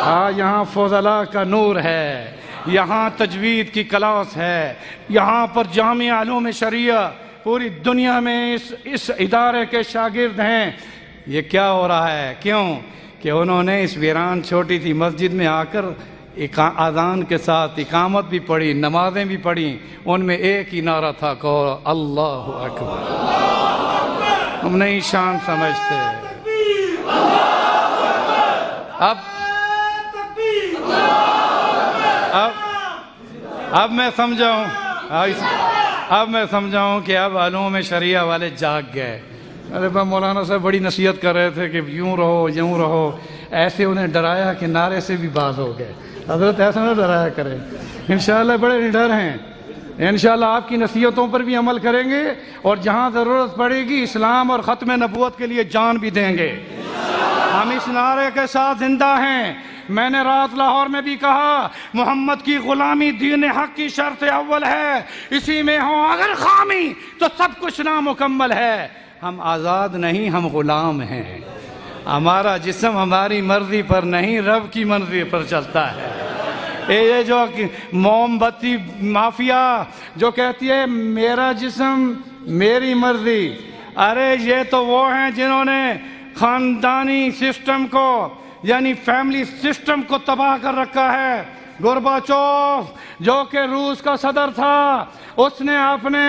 S1: آج یہاں فضلاء کا نور ہے، یہاں تجوید کی کلاس ہے، یہاں پر جامع علوم شریعہ پوری دنیا میں اس ادارے کے شاگرد ہیں۔ یہ کیا ہو رہا ہے؟ کیوں کہ انہوں نے اس ویران چھوٹی سی مسجد میں آ کر اذان کے ساتھ اقامت بھی پڑھی، نمازیں بھی پڑھی، ان میں ایک ہی نعرہ تھا، کہو اللہ اکبر۔ ہم نہیں شان سمجھتے۔ اب میں سمجھاؤں کہ اب علوم شریعہ والے جاگ گئے۔ ارے مولانا صاحب بڑی نصیحت کر رہے تھے کہ یوں رہو، ایسے انہیں ڈرایا کہ نعرے سے بھی باز ہو گئے۔ حضرت ایسا نہ ڈرایا کرے، انشاءاللہ بڑے نڈر ہیں، انشاءاللہ آپ کی نصیحتوں پر بھی عمل کریں گے، اور جہاں ضرورت پڑے گی اسلام اور ختم نبوت کے لیے جان بھی دیں گے۔ ہم اس نعرے کے ساتھ زندہ ہیں۔ میں نے رات لاہور میں بھی کہا محمد کی غلامی دین حق کی شرط اول ہے، اسی میں ہو اگر خامی تو سب کچھ نامکمل ہے۔ ہم آزاد نہیں، ہم غلام ہیں، ہمارا جسم ہماری مرضی پر نہیں رب کی مرضی پر چلتا ہے۔ یہ جو موم بتی مافیا جو کہتی ہے میرا جسم میری مرضی، ارے یہ تو وہ ہیں جنہوں نے خاندانی سسٹم کو یعنی فیملی سسٹم کو تباہ کر رکھا ہے۔ گورباچوف جو کہ روس کا صدر تھا، اس نے اپنے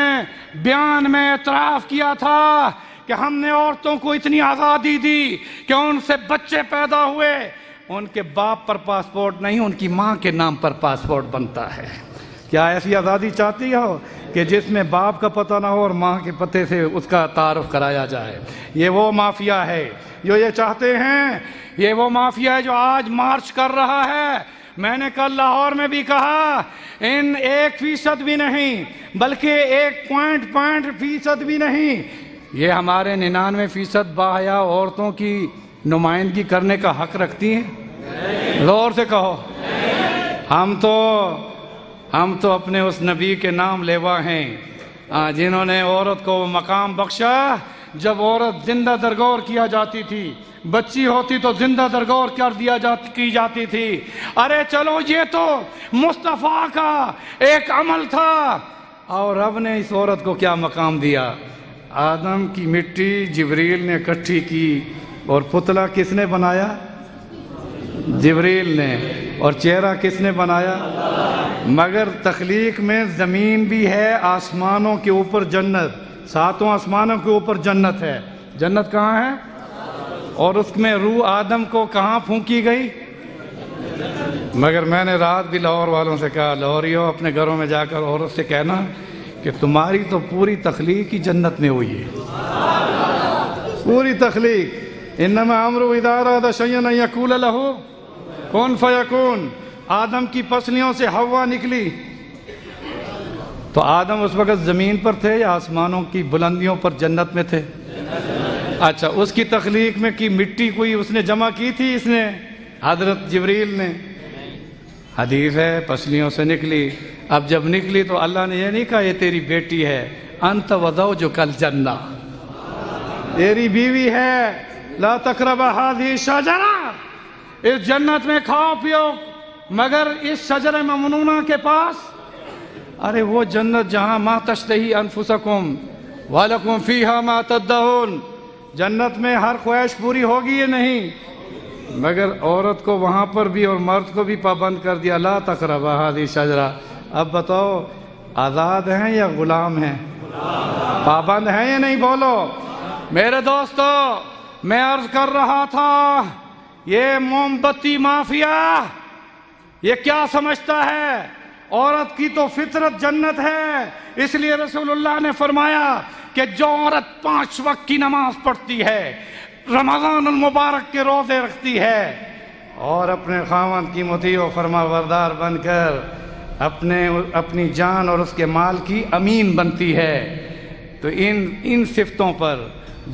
S1: بیان میں اعتراف کیا تھا کہ ہم نے عورتوں کو اتنی آزادی دی کہ ان سے بچے پیدا ہوئے، ان کے باپ پر پاسپورٹ نہیں، ان کی ماں کے نام پر پاسپورٹ بنتا ہے۔ کیا ایسی آزادی چاہتی ہو کہ جس میں باپ کا پتہ نہ ہو اور ماں کے پتے سے اس کا تعارف کرایا جائے؟ یہ وہ مافیا ہے جو یہ چاہتے ہیں، یہ وہ مافیا ہے جو آج مارچ کر رہا ہے۔ میں نے کل لاہور میں بھی کہا ان 1% بھی نہیں بلکہ 1% بھی نہیں، یہ ہمارے 99% باحیا عورتوں کی نمائندگی کرنے کا حق رکھتی ہیں؟ زور سے کہو۔ ہم تو اپنے اس نبی کے نام لیوا ہیں جنہوں نے عورت کو وہ مقام بخشا جب عورت زندہ درگور کیا جاتی تھی، بچی ہوتی تو زندہ درگور کی جاتی تھی۔ ارے چلو یہ تو مصطفیٰ کا ایک عمل تھا، اور رب نے اس عورت کو کیا مقام دیا؟ آدم کی مٹی جبریل نے اکٹھی کی، اور پتلا کس نے بنایا؟ جبریل نے۔ اور چہرہ کس نے بنایا؟ مگر تخلیق میں زمین بھی ہے، آسمانوں کے اوپر جنت، 7 آسمانوں کے اوپر جنت ہے۔ جنت کہاں ہے؟ اور اس میں روح آدم کو کہاں پھونکی گئی؟ مگر میں نے رات بھی لاہور والوں سے کہا، لاہوریوں اپنے گھروں میں جا کر عورت سے کہنا کہ تمہاری تو پوری تخلیق ہی جنت میں ہوئی ہے، پوری تخلیق۔ انما امرؤ اذا اراد شیئا ان یقول له کن فیکون۔ آدم کی پسلیوں سے حوا نکلی تو آدم اس وقت زمین پر تھے یا آسمانوں کی بلندیوں پر جنت میں تھے؟ اچھا، اس کی تخلیق میں کی مٹی کوئی اس نے جمع کی تھی؟ اس نے حضرت جبریل نے۔ حدیث ہے پسلیوں سے نکلی۔ اب جب نکلی تو اللہ نے یہ نہیں کہا یہ تیری بیٹی ہے، انت وزوجک الجنہ، تیری بیوی ہے، لا تقربا هذه الشجرہ، اس جنت میں کھاؤ پیو، مگر اس شجر ممنونہ کے پاس، ارے وہ جنت جہاں ما تشتہی انفسکم ولکم فیہا ما تدعون، جنت میں ہر خواہش پوری ہوگی یا نہیں؟ مگر عورت کو وہاں پر بھی اور مرد کو بھی پابند کر دیا، لا تقربا هذه الشجرہ۔ اب بتاؤ آزاد ہیں یا غلام ہیں؟ پابند ہیں یا نہیں؟ بولو میرے دوستو۔ میں عرض کر رہا تھا یہ موم بتی مافیا یہ کیا سمجھتا ہے؟ عورت کی تو فطرت جنت ہے، اس لیے رسول اللہ نے فرمایا کہ جو عورت 5 وقت کی نماز پڑھتی ہے، رمضان المبارک کے روزے رکھتی ہے، اور اپنے خاوند کی مطیع و فرما بردار بن کر اپنی جان اور اس کے مال کی امین بنتی ہے، تو ان صفتوں پر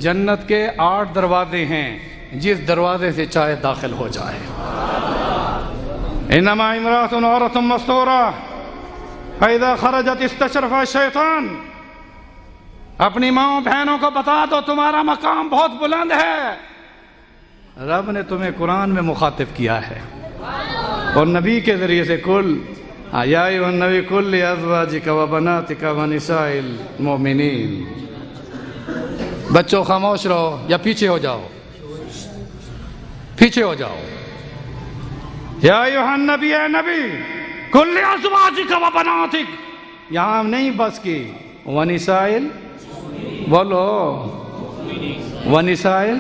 S1: جنت کے 8 دروازے ہیں، جس دروازے سے چاہے داخل ہو جائے۔ انما امرأۃ عورۃ مستورہ فاذا خرجت استشرفها الشیطان۔ اپنی ماں بہنوں کو بتا دو تمہارا مقام بہت بلند ہے، رب نے تمہیں قرآن میں مخاطب کیا ہے، اور نبی کے ذریعے سے کل یا ایھا النبی قل لازواجک وبناتک ونساء المؤمنین۔ بچوں خاموش رہو یا پیچھے ہو جاؤ، پیچھے ہو جاؤ۔ یا ایھا النبی، اے نبی، قل لازواجک وبناتک، یہاں نہیں بس کی ونسائل، بولو ونسائل،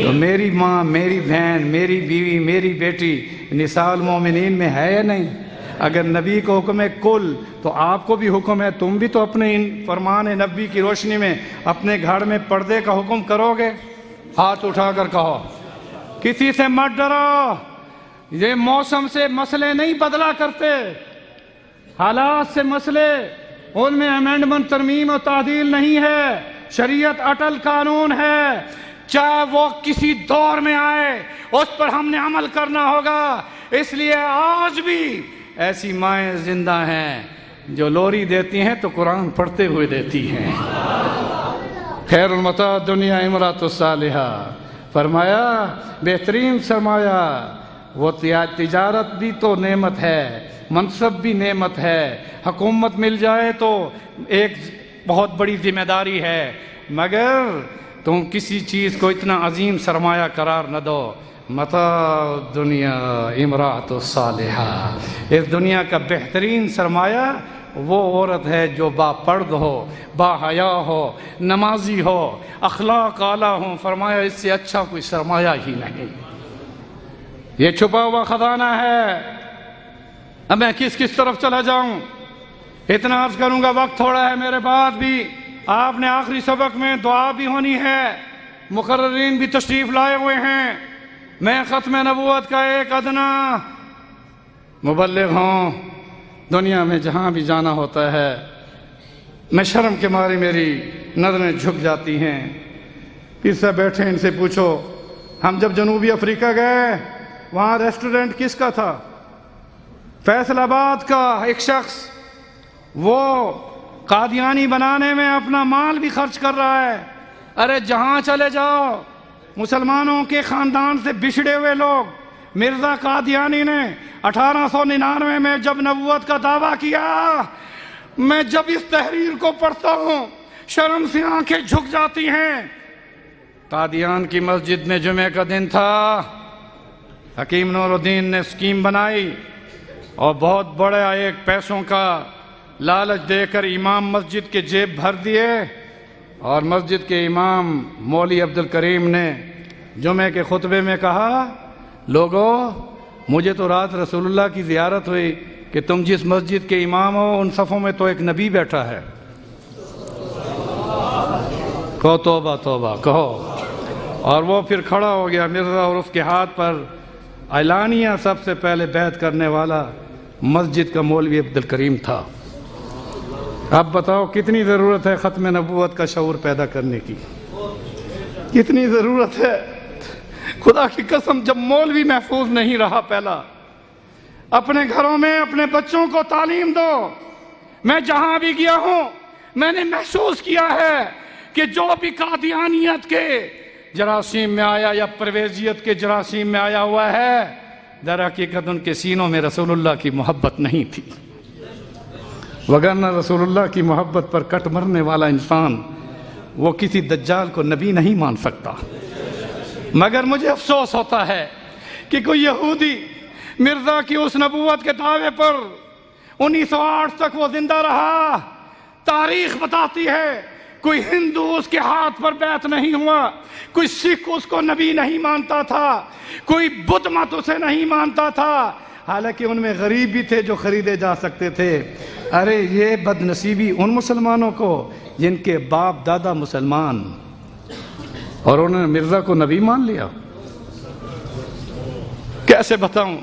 S1: تو میری ماں، میری بہن، میری بیوی، میری بیٹی نساء المومنین میں ہے یا نہیں؟ اگر نبی کو حکم ہے کل تو آپ کو بھی حکم ہے، تم بھی تو اپنے ان فرمان نبی کی روشنی میں اپنے گھر میں پردے کا حکم کرو گے؟ ہاتھ اٹھا کر کہو، کسی سے مت ڈرو، یہ موسم سے مسئلے نہیں بدلا کرتے، حالات سے مسئلے، ان میں امینڈمنٹ ترمیم و تعدیل نہیں ہے، شریعت اٹل قانون ہے، چاہے وہ کسی دور میں آئے اس پر ہم نے عمل کرنا ہوگا۔ اس لیے آج بھی ایسی مائیں زندہ ہیں جو لوری دیتی ہیں تو قرآن پڑھتے ہوئے دیتی ہیں۔ خیر المتاع دنیا امرأۃ الصالحہ، فرمایا بہترین سرمایہ وہ تجارت بھی تو نعمت ہے، منصب بھی نعمت ہے، حکومت مل جائے تو ایک بہت بڑی ذمہ داری ہے، مگر تم کسی چیز کو اتنا عظیم سرمایہ قرار نہ دو۔ متاع دنیا امرأۃ الصالحہ، اس دنیا کا بہترین سرمایہ وہ عورت ہے جو با پرد ہو، با حیا ہو، نمازی ہو، اخلاق اعلیٰ ہوں۔ فرمایا اس سے اچھا کوئی سرمایہ ہی نہیں، یہ چھپا ہوا خزانہ ہے۔ اب میں کس طرف چلا جاؤں؟ اتنا عرض کروں گا، وقت تھوڑا ہے میرے بعد بھی۔ آپ نے آخری سبق میں دعا بھی ہونی ہے، مقررین بھی تشریف لائے ہوئے ہیں، میں ختم نبوت کا ایک ادنا مبلغ ہوں، دنیا میں جہاں بھی جانا ہوتا ہے میں شرم کے مارے میری نظریں جھک جاتی ہیں۔ پیچھے بیٹھے ان سے پوچھو، ہم جب جنوبی افریقہ گئے وہاں ریسٹورنٹ کس کا تھا؟ فیصل آباد کا ایک شخص، وہ قادیانی بنانے میں اپنا مال بھی خرچ کر رہا ہے۔ ارے جہاں چلے جاؤ مسلمانوں کے خاندان سے بچھڑے ہوئے لوگ، مرزا قادیانی نے 1899 میں جب نبوت کا دعویٰ کیا، میں جب اس تحریر کو پڑھتا ہوں شرم سے آنکھیں جھک جاتی ہیں۔ قادیان کی مسجد میں جمعہ کا دن تھا، حکیم نور الدین نے اسکیم بنائی اور بہت بڑا ایک پیسوں کا لالچ دے کر امام مسجد کے جیب بھر دیے، اور مسجد کے امام مولوی عبد الکریم نے جمعے کے خطبے میں کہا، لوگو مجھے تو رات رسول اللہ کی زیارت ہوئی کہ تم جس مسجد کے امام ہو ان صفوں میں تو ایک نبی بیٹھا ہے۔ کہو توبہ توبہ کہو۔ اور وہ پھر کھڑا ہو گیا مرزا، اور اس کے ہاتھ پر اعلانیہ سب سے پہلے بیعت کرنے والا مسجد کا مولوی عبد الکریم تھا۔ اب بتاؤ کتنی ضرورت ہے ختم نبوت کا شعور پیدا کرنے کی، کتنی ضرورت ہے۔ خدا کی قسم جب مولوی محفوظ نہیں رہا، پہلا اپنے گھروں میں اپنے بچوں کو تعلیم دو۔ میں جہاں بھی گیا ہوں میں نے محسوس کیا ہے کہ جو بھی قادیانیت کے جراثیم میں آیا یا پرویزیت کے جراثیم میں آیا ہوا ہے، در حقیقت ان کے سینوں میں رسول اللہ کی محبت نہیں تھی، وگرنہ رسول اللہ کی محبت پر کٹ مرنے والا انسان وہ کسی دجال کو نبی نہیں مان سکتا۔ مگر مجھے افسوس ہوتا ہے کہ کوئی یہودی مرزا کی اس نبوت کے دعوے پر 1908 تک وہ زندہ رہا۔ تاریخ بتاتی ہے کوئی ہندو اس کے ہاتھ پر بیعت نہیں ہوا، کوئی سکھ اس کو نبی نہیں مانتا تھا، کوئی بدھ مت اسے نہیں مانتا تھا، حالانکہ ان میں غریب بھی تھے جو خریدے جا سکتے تھے۔ ارے یہ بد نصیبی ان مسلمانوں کو جن کے باپ دادا مسلمان، اور انہوں نے مرزا کو نبی مان لیا۔ کیسے بتاؤں؟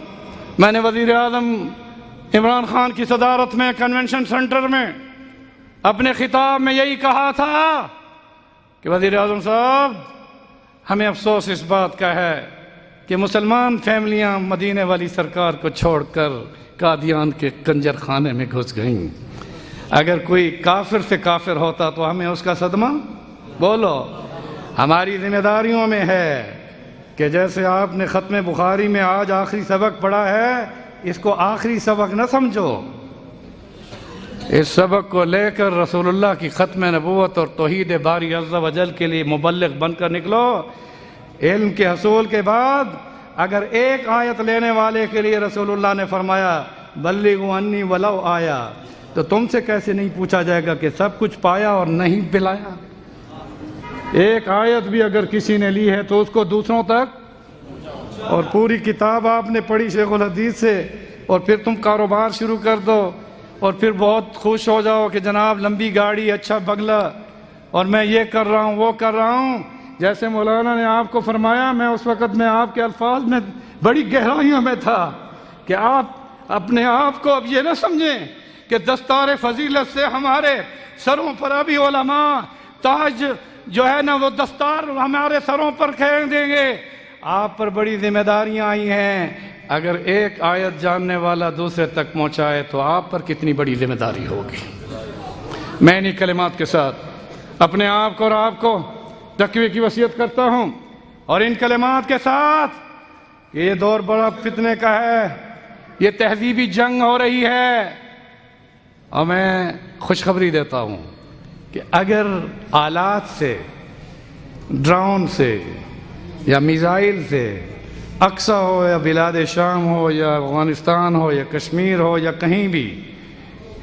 S1: میں نے وزیر اعظم عمران خان کی صدارت میں کنونشن سینٹر میں اپنے خطاب میں یہی کہا تھا کہ وزیر اعظم صاحب ہمیں افسوس اس بات کا ہے کہ مسلمان فیملیاں مدینے والی سرکار کو چھوڑ کر قادیان کے کنجر خانے میں گھس گئیں۔ اگر کوئی کافر سے کافر ہوتا تو ہمیں اس کا صدمہ، بولو، ہماری ذمہ داریوں میں ہے کہ جیسے آپ نے ختم بخاری میں آج آخری سبق پڑھا ہے، اس کو آخری سبق نہ سمجھو، اس سبق کو لے کر رسول اللہ کی ختم نبوت اور توحید باری عز و جل کے لیے مبلغ بن کر نکلو۔ علم کے حصول کے بعد اگر ایک آیت لینے والے کے لیے رسول اللہ نے فرمایا بلغوا انی ولو آیا، تو تم سے کیسے نہیں پوچھا جائے گا کہ سب کچھ پایا اور نہیں پلایا؟ ایک آیت بھی اگر کسی نے لی ہے تو اس کو دوسروں تک، اور پوری کتاب آپ نے پڑھی شیخ الحدیث سے، اور پھر تم کاروبار شروع کر دو، اور پھر بہت خوش ہو جاؤ کہ جناب لمبی گاڑی، اچھا بنگلہ، اور میں یہ کر رہا ہوں وہ کر رہا ہوں۔ جیسے مولانا نے آپ کو فرمایا، میں اس وقت میں آپ کے الفاظ میں بڑی گہرائیوں میں تھا کہ آپ اپنے آپ کو اب یہ نہ سمجھیں کہ دستار فضیلت سے ہمارے سروں پر ابھی علماء تاج جو ہے نا وہ دستار ہمارے سروں پر کھینچ دیں گے۔ آپ پر بڑی ذمہ داریاں آئی ہیں، اگر ایک آیت جاننے والا دوسرے تک پہنچائے تو آپ پر کتنی بڑی ذمہ داری ہوگی۔ میں انہی کلمات کے ساتھ اپنے آپ کو اور آپ کو تقوی کی وصیت کرتا ہوں، اور ان کلمات کے ساتھ یہ دور بڑا فتنے کا ہے، یہ تہذیبی جنگ ہو رہی ہے، اور میں خوشخبری دیتا ہوں کہ اگر آلات سے، ڈرون سے یا میزائل سے اقصی ہو یا بلاد شام ہو یا افغانستان ہو یا کشمیر ہو یا کہیں بھی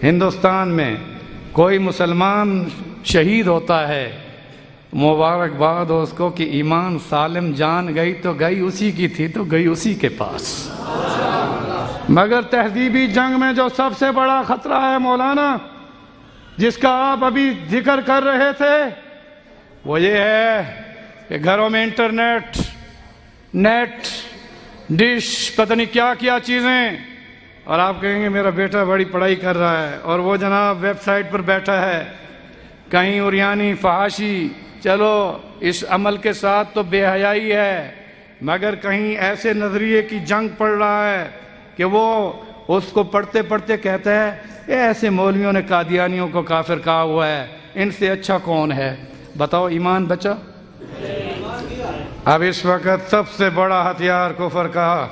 S1: ہندوستان میں کوئی مسلمان شہید ہوتا ہے، مبارکباد ہو اس کو کہ ایمان سالم جان گئی تو گئی اسی کی تھی تو گئی اسی کے پاس۔ مگر تہذیبی جنگ میں جو سب سے بڑا خطرہ ہے مولانا، جس کا آپ ابھی ذکر کر رہے تھے، وہ یہ ہے کہ گھروں میں انٹرنیٹ، نیٹ، ڈش، پتہ نہیں کیا کیا چیزیں، اور آپ کہیں گے میرا بیٹا بڑی پڑھائی کر رہا ہے اور وہ جناب ویب سائٹ پر بیٹھا ہے، کہیں عریانی، فحاشی، چلو اس عمل کے ساتھ تو بے حیائی ہے، مگر کہیں ایسے نظریے کی جنگ پڑ رہا ہے کہ وہ اس کو پڑھتے پڑھتے کہتا ہے ایسے مولویوں نے قادیانیوں کو کافر کہا ہوا ہے، ان سے اچھا کون ہے؟ بتاؤ ایمان بچا؟ اب اس وقت سب سے بڑا ہتھیار کفر کا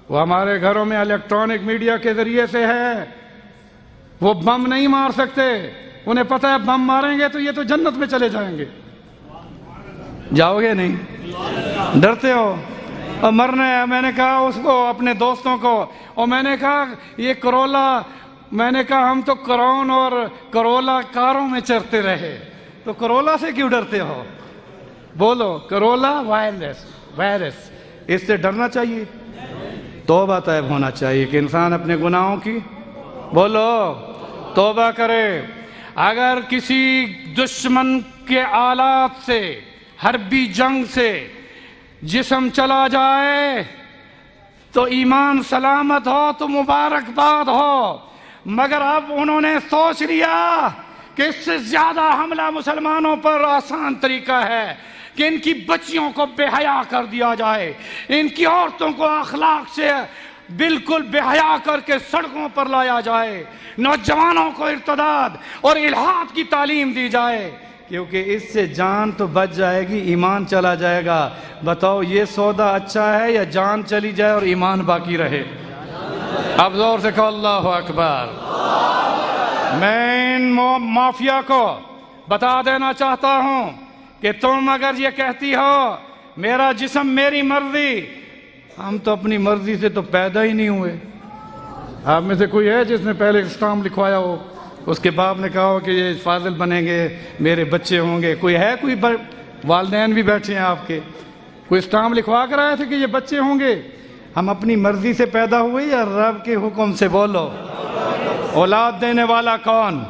S1: وہ ہمارے گھروں میں الیکٹرانک میڈیا کے ذریعے سے ہے۔ وہ بم نہیں مار سکتے، انہیں پتہ ہے بم ماریں گے تو یہ تو جنت میں چلے جائیں گے۔ جاؤ گے نہیں؟ ڈرتے ہو؟ اور مرنا ہے۔ میں نے کہا اس کو، اپنے دوستوں کو، اور میں نے کہا یہ کرولا، میں نے کہا ہم تو کرون اور کرولا کاروں میں چرتے رہے، تو کرولا سے کیوں ڈرتے ہو؟ بولو، کرولا وائرس، اس سے ڈرنا چاہیے؟ توبہ طیب ہونا چاہیے کہ انسان اپنے گناہوں کی، بولو، توبہ کرے۔ اگر کسی دشمن کے آلات سے، حربی جنگ سے جسم چلا جائے تو ایمان سلامت ہو تو مبارکباد ہو، مگر اب انہوں نے سوچ لیا کہ اس سے زیادہ حملہ مسلمانوں پر آسان طریقہ ہے کہ ان کی بچیوں کو بے حیا کر دیا جائے، ان کی عورتوں کو اخلاق سے بالکل بے حیا کر کے سڑکوں پر لایا جائے، نوجوانوں کو ارتداد اور الحاد کی تعلیم دی جائے، کیونکہ اس سے جان تو بچ جائے گی، ایمان چلا جائے گا۔ بتاؤ یہ سودا اچھا ہے یا جان چلی جائے اور ایمان باقی رہے؟ اب زور سے کہو اللہ اکبر۔ میں ان مافیا کو بتا دینا چاہتا ہوں کہ تم اگر یہ کہتی ہو میرا جسم میری مرضی، ہم تو اپنی مرضی سے تو پیدا ہی نہیں ہوئے۔ آپ میں سے کوئی ہے جس نے پہلے اسٹامپ لکھوایا ہو، اس کے باپ نے کہا ہو کہ یہ فاضل بنیں گے، میرے بچے ہوں گے؟ کوئی ہے؟ کوئی والدین بھی بیٹھے ہیں آپ کے، کوئی اسٹامپ لکھوا کر آئے تھے کہ یہ بچے ہوں گے؟ ہم اپنی مرضی سے پیدا ہوئے یا رب کے حکم سے؟ بولو، اولاد دینے والا کون؟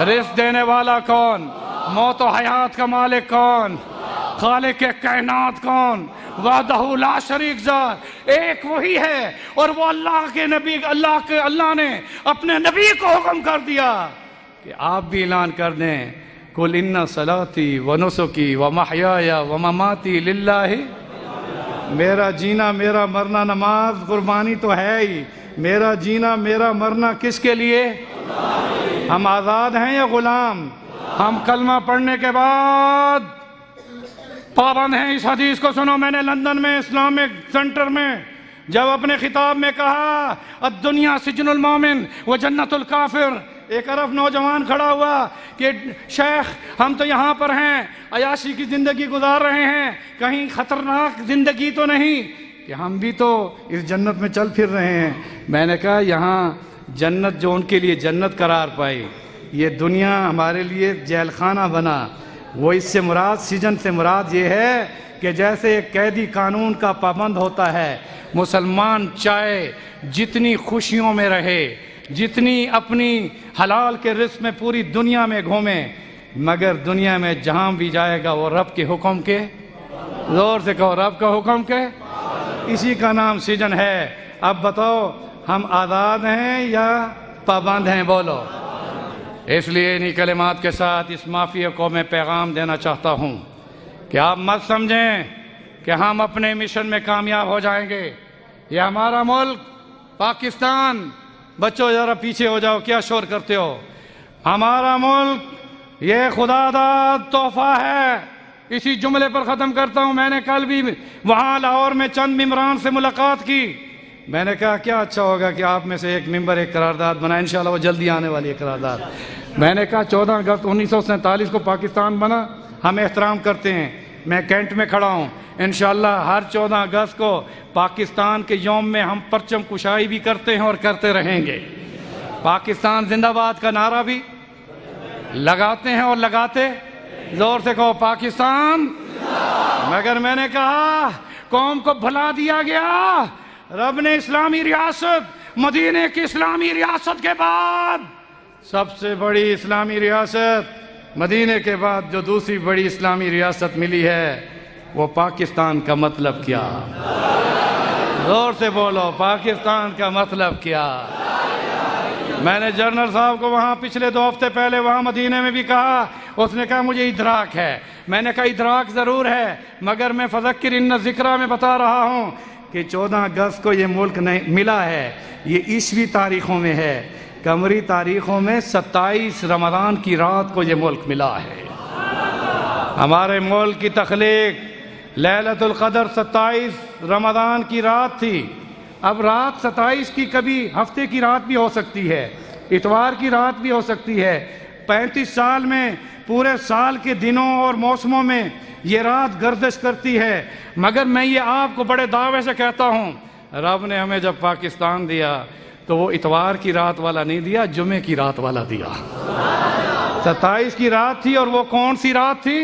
S1: رزق دینے والا کون؟ موت و حیات کا مالک کون؟ خالق کائنات کون؟ وحدہ لا شریک ذات، ایک وہی ہے، اور وہ اللہ کے نبی، اللہ نے اپنے نبی کو حکم کر دیا کہ آپ بھی اعلان کر دیں، قل ان صلاتی و نسکی و محیای و مماتی للہ۔ میرا جینا میرا مرنا، نماز قربانی تو ہے ہی، میرا جینا میرا مرنا کس کے لیے؟ ہم آزاد ہیں یا غلام؟ ہم کلمہ پڑھنے کے بعد پابند ہیں۔ اس حدیث کو سنو، میں نے لندن میں اسلامک سینٹر میں جب اپنے خطاب میں کہا الدنیا سجن المومن و جنت الکافر، ایک عرب نوجوان کھڑا ہوا کہ شیخ ہم تو یہاں پر ہیں، عیاشی کی زندگی گزار رہے ہیں، کہیں خطرناک زندگی تو نہیں کہ ہم بھی تو اس جنت میں چل پھر رہے ہیں؟ میں نے کہا یہاں جنت جو ان کے لیے جنت قرار پائی، یہ دنیا ہمارے لیے جیل خانہ بنا۔ وہ اس سے مراد، سجن سے مراد یہ ہے کہ جیسے ایک قیدی قانون کا پابند ہوتا ہے، مسلمان چاہے جتنی خوشیوں میں رہے، جتنی اپنی حلال کے رزق میں پوری دنیا میں گھومے، مگر دنیا میں جہاں بھی جائے گا وہ رب کے حکم کے، زور سے کہو رب کا حکم کے، اسی کا نام سجن ہے۔ اب بتاؤ ہم آزاد ہیں یا پابند ہیں؟ بولو۔ اس لیے انہی کلمات کے ساتھ اس مافیا کو میں پیغام دینا چاہتا ہوں کہ آپ مت سمجھیں کہ ہم اپنے مشن میں کامیاب ہو جائیں گے۔ یہ ہمارا ملک پاکستان، بچوں ذرا پیچھے ہو جاؤ، کیا شور کرتے ہو؟ ہمارا ملک یہ خدا داد تحفہ ہے۔ اسی جملے پر ختم کرتا ہوں۔ میں نے کل بھی وہاں لاہور میں چند ممبران سے ملاقات کی، میں نے کہا کیا اچھا ہوگا کہ آپ میں سے ایک ممبر ایک قرارداد بنائے، انشاءاللہ وہ جلدی آنے والی ہے قرارداد۔ میں نے کہا 14 اگست 1947 کو پاکستان بنا، ہم احترام کرتے ہیں، میں کینٹ میں کھڑا ہوں، انشاءاللہ ہر 14 اگست کو پاکستان کے یوم میں ہم پرچم کشائی بھی کرتے ہیں اور کرتے رہیں گے۔ پاکستان زندہ باد کا نعرہ بھی لگاتے ہیں اور لگاتے، زور سے کہو پاکستان۔ مگر میں نے کہا قوم کو بھلا دیا گیا، رب نے اسلامی ریاست، مدینے کی اسلامی ریاست کے بعد سب سے بڑی اسلامی ریاست، مدینے کے بعد جو دوسری بڑی اسلامی ریاست ملی ہے وہ پاکستان کا مطلب کیا؟ زور سے بولو، پاکستان کا مطلب کیا؟ میں نے جنرل صاحب کو وہاں پچھلے 2 ہفتے پہلے وہاں مدینے میں بھی کہا، اس نے کہا مجھے ادراک ہے۔ میں نے کہا ادراک ضرور ہے، مگر میں فذکر ان ذکرہ میں بتا رہا ہوں کہ 14 اگست کو یہ ملک ملا ہے، یہ عیسوی تاریخوں میں ہے، قمری تاریخوں میں 27 رمضان کی رات کو یہ ملک ملا ہے۔ ہمارے ملک کی تخلیق لیلۃ القدر 27 رمضان کی رات تھی۔ اب رات 27 کی کبھی ہفتے کی رات بھی ہو سکتی ہے، اتوار کی رات بھی ہو سکتی ہے۔ 35 سال میں پورے سال کے دنوں اور موسموں میں یہ رات گردش کرتی ہے، مگر میں یہ آپ کو بڑے دعوے سے کہتا ہوں، رب نے ہمیں جب پاکستان دیا تو وہ اتوار کی رات والا نہیں دیا، جمعے کی رات والا دیا۔ 27 کی رات تھی، اور وہ کون سی رات تھی؟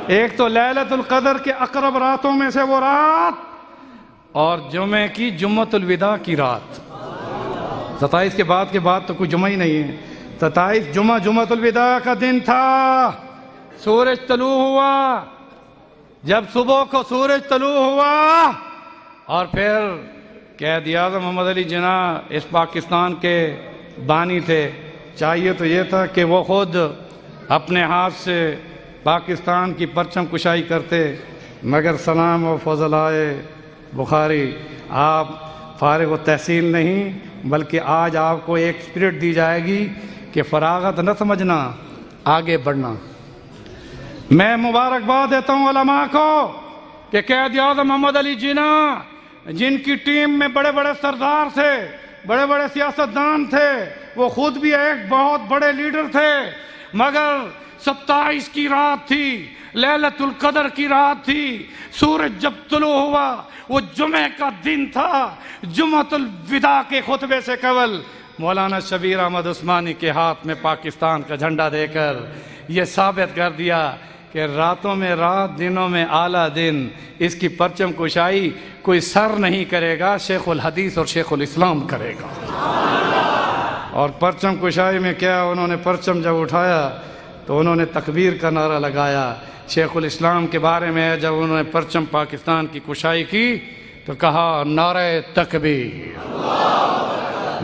S1: ایک تو لیلۃ القدر کے اقرب راتوں میں سے وہ رات، اور جمعے کی جمعۃ الوداع کی رات۔ 27 کے بعد تو کوئی جمعہ ہی نہیں ہے۔ 27 جمعۃ الوداع کا دن تھا، سورج طلوع ہوا۔ جب صبح کو سورج طلوع ہوا اور پھر قائد اعظم محمد علی جناح اس پاکستان کے بانی تھے، چاہیے تو یہ تھا کہ وہ خود اپنے ہاتھ سے پاکستان کی پرچم کشائی کرتے، مگر سلام و فضلائے بخاری، آپ فارغ و تحصیل نہیں، بلکہ آج آپ کو ایک اسپرٹ دی جائے گی کہ فراغت نہ سمجھنا، آگے بڑھنا۔ میں مبارکباد دیتا ہوں علماء کو کہ قائد اعظم محمد علی جناح، جن کی ٹیم میں بڑے بڑے سردار تھے، بڑے بڑے سیاستدان تھے، وہ خود بھی ایک بہت بڑے لیڈر تھے، مگر 27 کی رات تھی، لیلۃ القدر کی رات تھی، سورج جب طلوع ہوا، وہ جمعہ کا دن تھا۔ جمعۃ الوداع کے خطبے سے قبل مولانا شبیر احمد عثمانی کے ہاتھ میں پاکستان کا جھنڈا دے کر یہ ثابت کر دیا کہ راتوں میں رات، دنوں میں اعلیٰ دن، اس کی پرچم کشائی کوئی سر نہیں کرے گا، شیخ الحدیث اور شیخ الاسلام کرے گا۔ اور پرچم کشائی میں کیا، انہوں نے پرچم جب اٹھایا تو انہوں نے تکبیر کا نعرہ لگایا۔ شیخ الاسلام کے بارے میں جب انہوں نے پرچم پاکستان کی کشائی کی تو کہا، نعرہ تکبیر،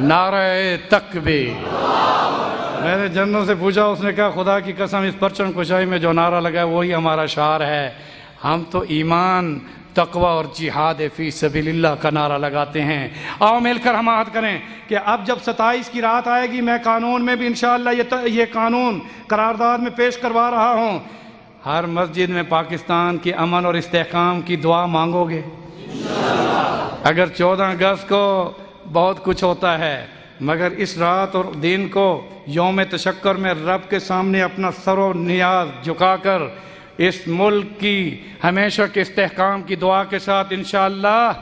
S1: نعرہ تکبیر۔ میں نے جنوں سے پوچھا، اس نے کہا، خدا کی قسم اس پرچم کشائی میں جو نعرہ لگا ہے وہی ہمارا شعار ہے، ہم تو ایمان، تقوی اور جہاد فی سبیل اللہ کا نعرہ لگاتے ہیں۔ آؤ مل کر ہم عہد کریں کہ اب جب 27 کی رات آئے گی، میں قانون میں بھی انشاءاللہ یہ قانون قرارداد میں پیش کروا رہا ہوں، ہر مسجد میں پاکستان کی امن اور استحکام کی دعا مانگو گے۔ اگر 14 اگست کو بہت کچھ ہوتا ہے، مگر اس رات اور دن کو یوم تشکر میں رب کے سامنے اپنا سر و نیاز جھکا کر اس ملک کی ہمیشہ کے استحکام کی دعا کے ساتھ انشاءاللہ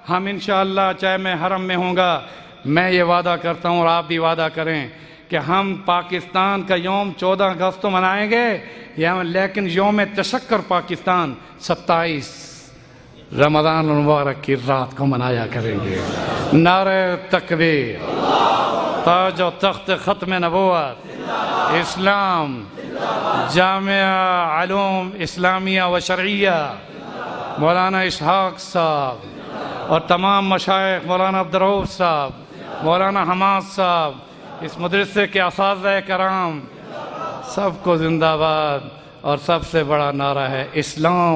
S1: ہم انشاءاللہ، چاہے میں حرم میں ہوں گا، میں یہ وعدہ کرتا ہوں اور آپ بھی وعدہ کریں کہ ہم پاکستان کا یوم 14 اگست تو منائیں گے، لیکن یوم تشکر پاکستان 27 رمضان المبارک کی رات کو منایا کریں گے۔ نعرہ تکبیر، تاج و تخت ختم نبوت، اسلام، جامعہ علوم اسلامیہ و شرعیہ، مولانا اسحاق صاحب اور تمام مشائخ، مولانا عبدالرؤوف صاحب، مولانا حماد صاحب، اس مدرسے کے اساتذہ کرام، سب کو زندہ باد، اور سب سے بڑا نعرہ ہے اسلام۔